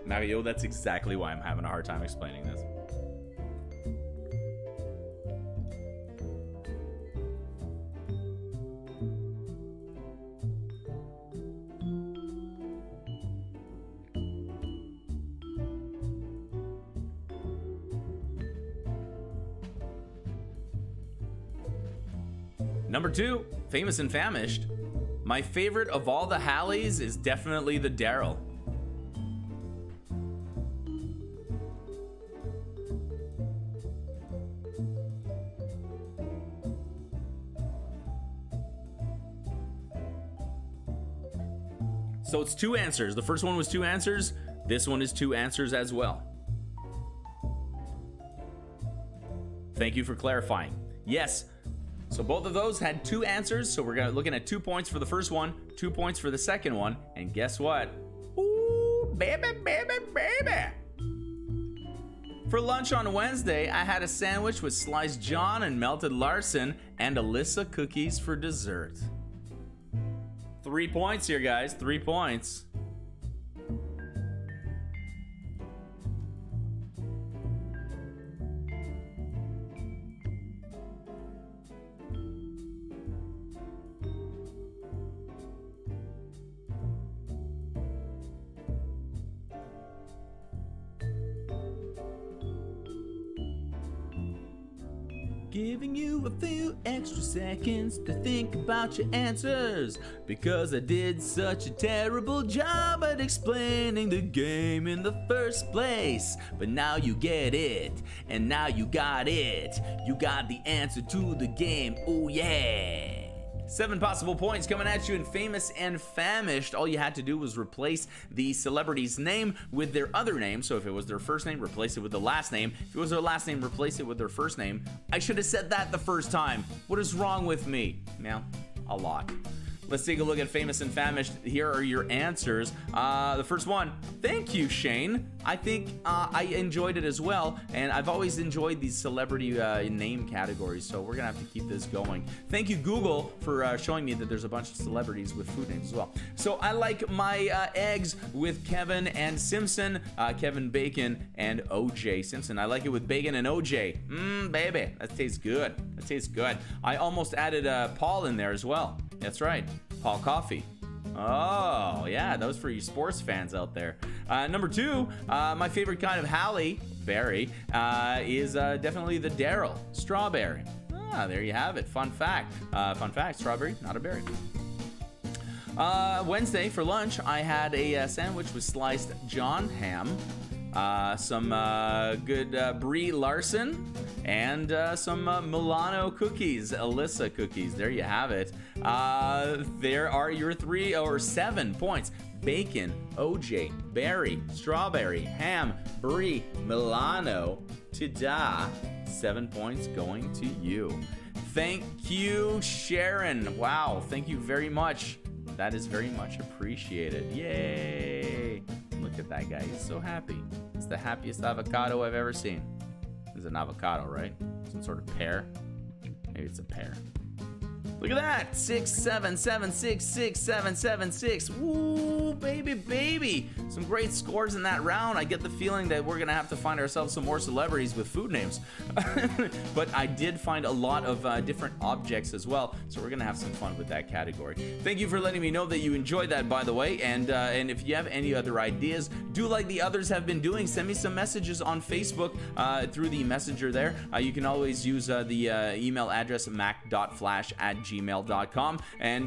A: Mario, that's exactly why I'm having a hard time explaining this. Number 2, Famous and Famished. My favorite of all the Halleys is definitely the Daryl. So it's 2 answers. The first one was 2 answers. This one is 2 answers as well. Thank you for clarifying. Yes. So both of those had 2 answers, so we're looking at 2 points for the first one, 2 points for the second one, and guess what? Ooh, baby, baby, baby! For lunch on Wednesday, I had a sandwich with sliced John and melted Larson and Alyssa cookies for dessert. 3 points here, guys, 3 points. Giving you a few extra seconds to think about your answers, because I did such a terrible job at explaining the game in the first place. But now you get it, and now you got it. You got the answer to the game, oh yeah. 7 possible points coming at you in Famous and Famished. All you had to do was replace the celebrity's name with their other name. So if it was their first name, replace it with the last name. If it was their last name, replace it with their first name. I should have said that the first time. What is wrong with me? Well, a lot. Let's take a look at Famous and Famished. Here are your answers. The first one, thank you, Shane. I think I enjoyed it as well, and I've always enjoyed these celebrity name categories, so we're gonna have to keep this going. Thank you, Google, for showing me that there's a bunch of celebrities with food names as well. So I like my eggs with Kevin and Simpson, Kevin Bacon and OJ Simpson. I like it with bacon and OJ. Baby, that tastes good. That tastes good. I almost added Paul in there as well. That's right, Paul Coffey. Oh, yeah, that was for you sports fans out there. Number 2, my favorite kind of Halle Berry is definitely the Daryl, strawberry. There you have it. Fun fact. Fun fact, strawberry, not a berry. Wednesday for lunch, I had a sandwich with sliced John ham, some good Brie Larson, and some Milano cookies, Alyssa cookies. There you have it. There are your 3 or 7 points. Bacon, OJ, berry, strawberry, ham, Brie, Milano. Ta-da! 7 points going to you. Thank you, Sharon. Wow, thank you very much. That is very much appreciated. Yay! Look at that guy. He's so happy. It's the happiest avocado I've ever seen. It's an avocado, right? Some sort of pear. Maybe it's a pear. Look at that. 6, 7, 7, 6, 6, 7, 7, 6. Woo, baby, baby. Some great scores in that round. I get the feeling that we're going to have to find ourselves some more celebrities with food names. But I did find a lot of different objects as well. So we're going to have some fun with that category. Thank you for letting me know that you enjoyed that, by the way. And if you have any other ideas, do like the others have been doing. Send me some messages on Facebook through the messenger there. You can always use the email address mac.flash@gmail.com, and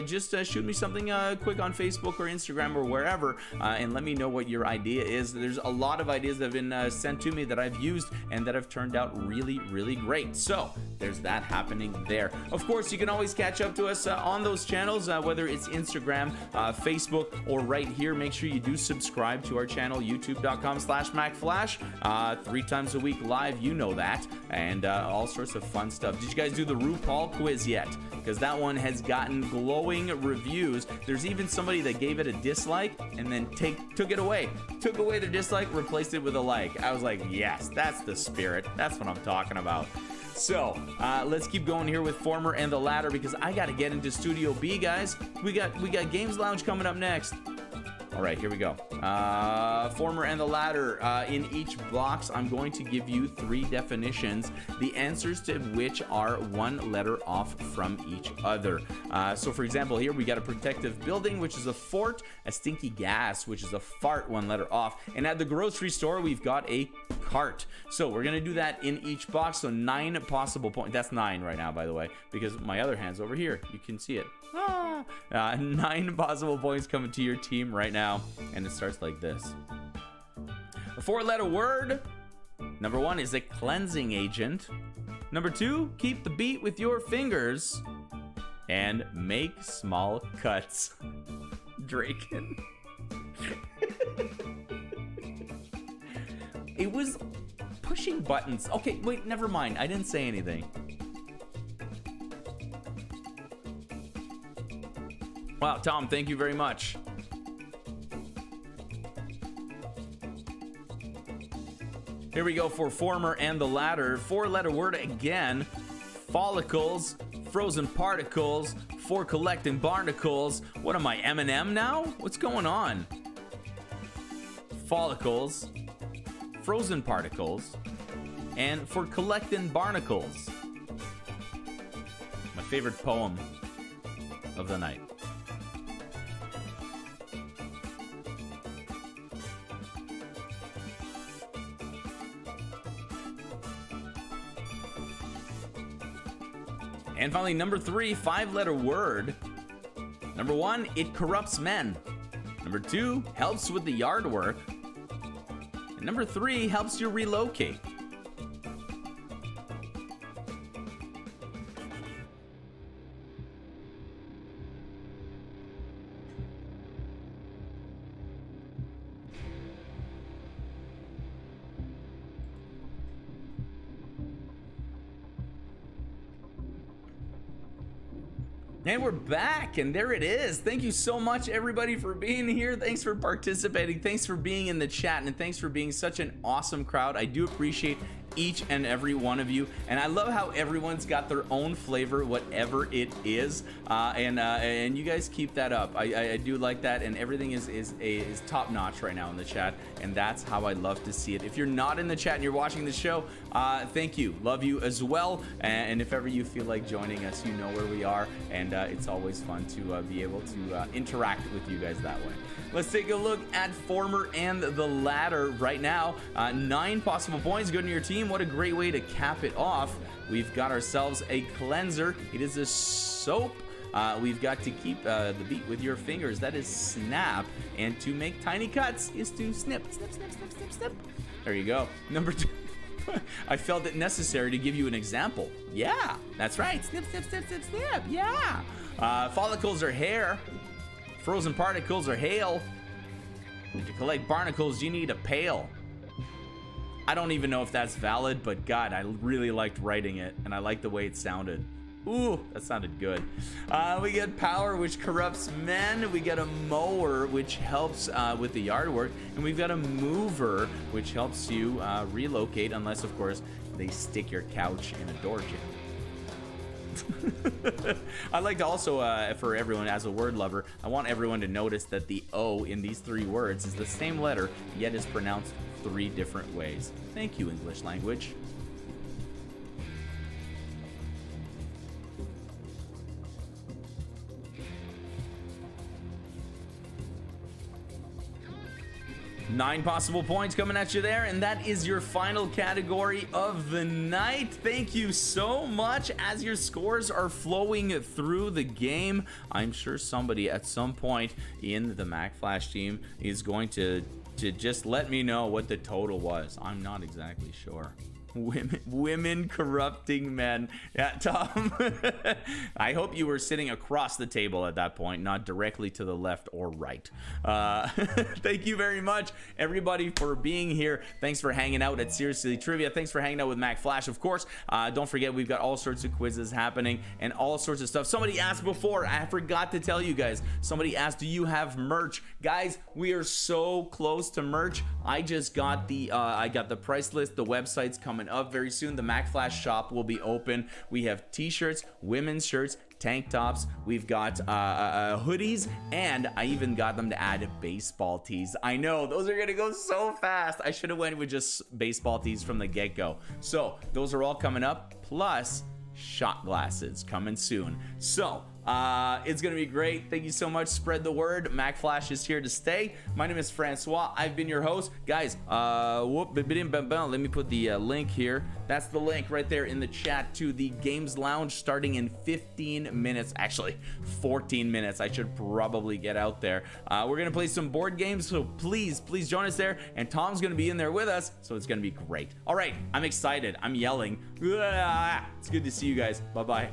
A: just shoot me something quick on Facebook or Instagram or wherever, and let me know what your idea is. There's a lot of ideas that have been sent to me that I've used and that have turned out really, really great. So there's that happening there. Of course, you can always catch up to us on those channels, whether it's Instagram, Facebook, or right here. Make sure you do subscribe to our channel, youtube.com/MackFlash, 3 times a week live, you know that, and all sorts of fun stuff. Did you guys do the RuPaul quiz yet? Because that one has gotten glowing reviews. There's even somebody that gave it a dislike and then took it away. Took away their dislike, replaced it with a like. I was like, yes, that's the spirit. That's what I'm talking about. So, let's keep going here with Former and the Latter, because I got to get into Studio B, guys. We got Games Lounge coming up next. All right, here we go. Former and the Latter. In each box, I'm going to give you 3 definitions, the answers to which are 1 letter off from each other. So, for example, here we got a protective building, which is a fort, a stinky gas, which is a fart, 1 letter off. And at the grocery store, we've got a cart. So we're going to do that in each box. So 9 possible points. That's 9 right now, by the way, because my other hand's over here. You can see it. 9 possible points coming to your team right now, and it starts like this. A 4-letter word. Number 1 is a cleansing agent. Number 2, keep the beat with your fingers. And make small cuts. Draken. It was pushing buttons. Okay, wait, never mind. I didn't say anything. Wow, Tom, thank you very much. Here we go for Former and the Latter. 4-letter word again. Follicles, frozen particles, for collecting barnacles. What am I, Eminem now? What's going on? Follicles, frozen particles, and for collecting barnacles. My favorite poem of the night. And finally, number 3, 5-letter word. Number 1, it corrupts men. Number 2, helps with the yard work. And number 3, helps you relocate. And we're back, and there it is. Thank you so much, everybody, for being here. Thanks for participating. Thanks for being in the chat, and thanks for being such an awesome crowd. I do appreciate each and every one of you, and I love how everyone's got their own flavor, whatever it is, and you guys keep that up. I do like that, and everything is top notch right now in the chat, and that's how I love to see it. If you're not in the chat and you're watching the show, thank you, love you as well, and if ever you feel like joining us, you know where we are, and it's always fun to be able to interact with you guys that way. Let's take a look at former and the latter right now. 9 possible points good in your team. What a great way to cap it off. We've got ourselves a cleanser. It is a soap. We've got to keep the beat with your fingers. That is snap. And to make tiny cuts is to snip, snip, snip, snip, snip, snip. There you go. Number 2. I felt it necessary to give you an example. Yeah, that's right. Snip, snip, snip, snip, snip. Yeah. Follicles are hair. Frozen particles are hail. To collect barnacles, you need a pail. I don't even know if that's valid, but God, I really liked writing it, and I liked the way it sounded. Ooh, that sounded good. We get power, which corrupts men. We get a mower, which helps with the yard work. And we've got a mover, which helps you relocate, unless, of course, they stick your couch in a door jam. I'd like to also, for everyone as a word lover, I want everyone to notice that the O in these 3 words is the same letter, yet is pronounced 3 different ways. Thank you, English language. Nine possible points coming at you there, and that is your final category of the night. Thank you so much. As your scores are flowing through the game, I'm sure somebody at some point in the Mack Flash team is going to just let me know what the total was. I'm not exactly sure. Women corrupting men. Yeah, Tom. I hope you were sitting across the table at that point, not directly to the left or right. Thank you very much, everybody, for being here. Thanks for hanging out at Seriously Trivia. Thanks for hanging out with Mack Flash, of course. Don't forget, we've got all sorts of quizzes happening and all sorts of stuff. Somebody asked before, I forgot to tell you guys. Somebody asked, do you have merch? Guys, we are so close to merch. I just got the price list. The website's coming up very soon. The Mack Flash shop will be open. We have t-shirts, women's shirts, tank tops. We've got hoodies, and I even got them to add baseball tees. I know those are gonna go so fast. I should have went with just baseball tees from the get-go. So those are all coming up, plus shot glasses coming soon. So it's gonna be great. Thank you so much. Spread the word. Mack Flash is here to stay. My name is Francois. I've been your host, guys. Let me put the link here. That's the link right there in the chat to the Games Lounge, starting in 15 minutes. Actually 14 minutes. I should probably get out there. We're gonna play some board games, so please join us there. And Tom's gonna be in there with us, so it's gonna be great. All right, I'm excited. I'm yelling. It's good to see you guys. Bye bye.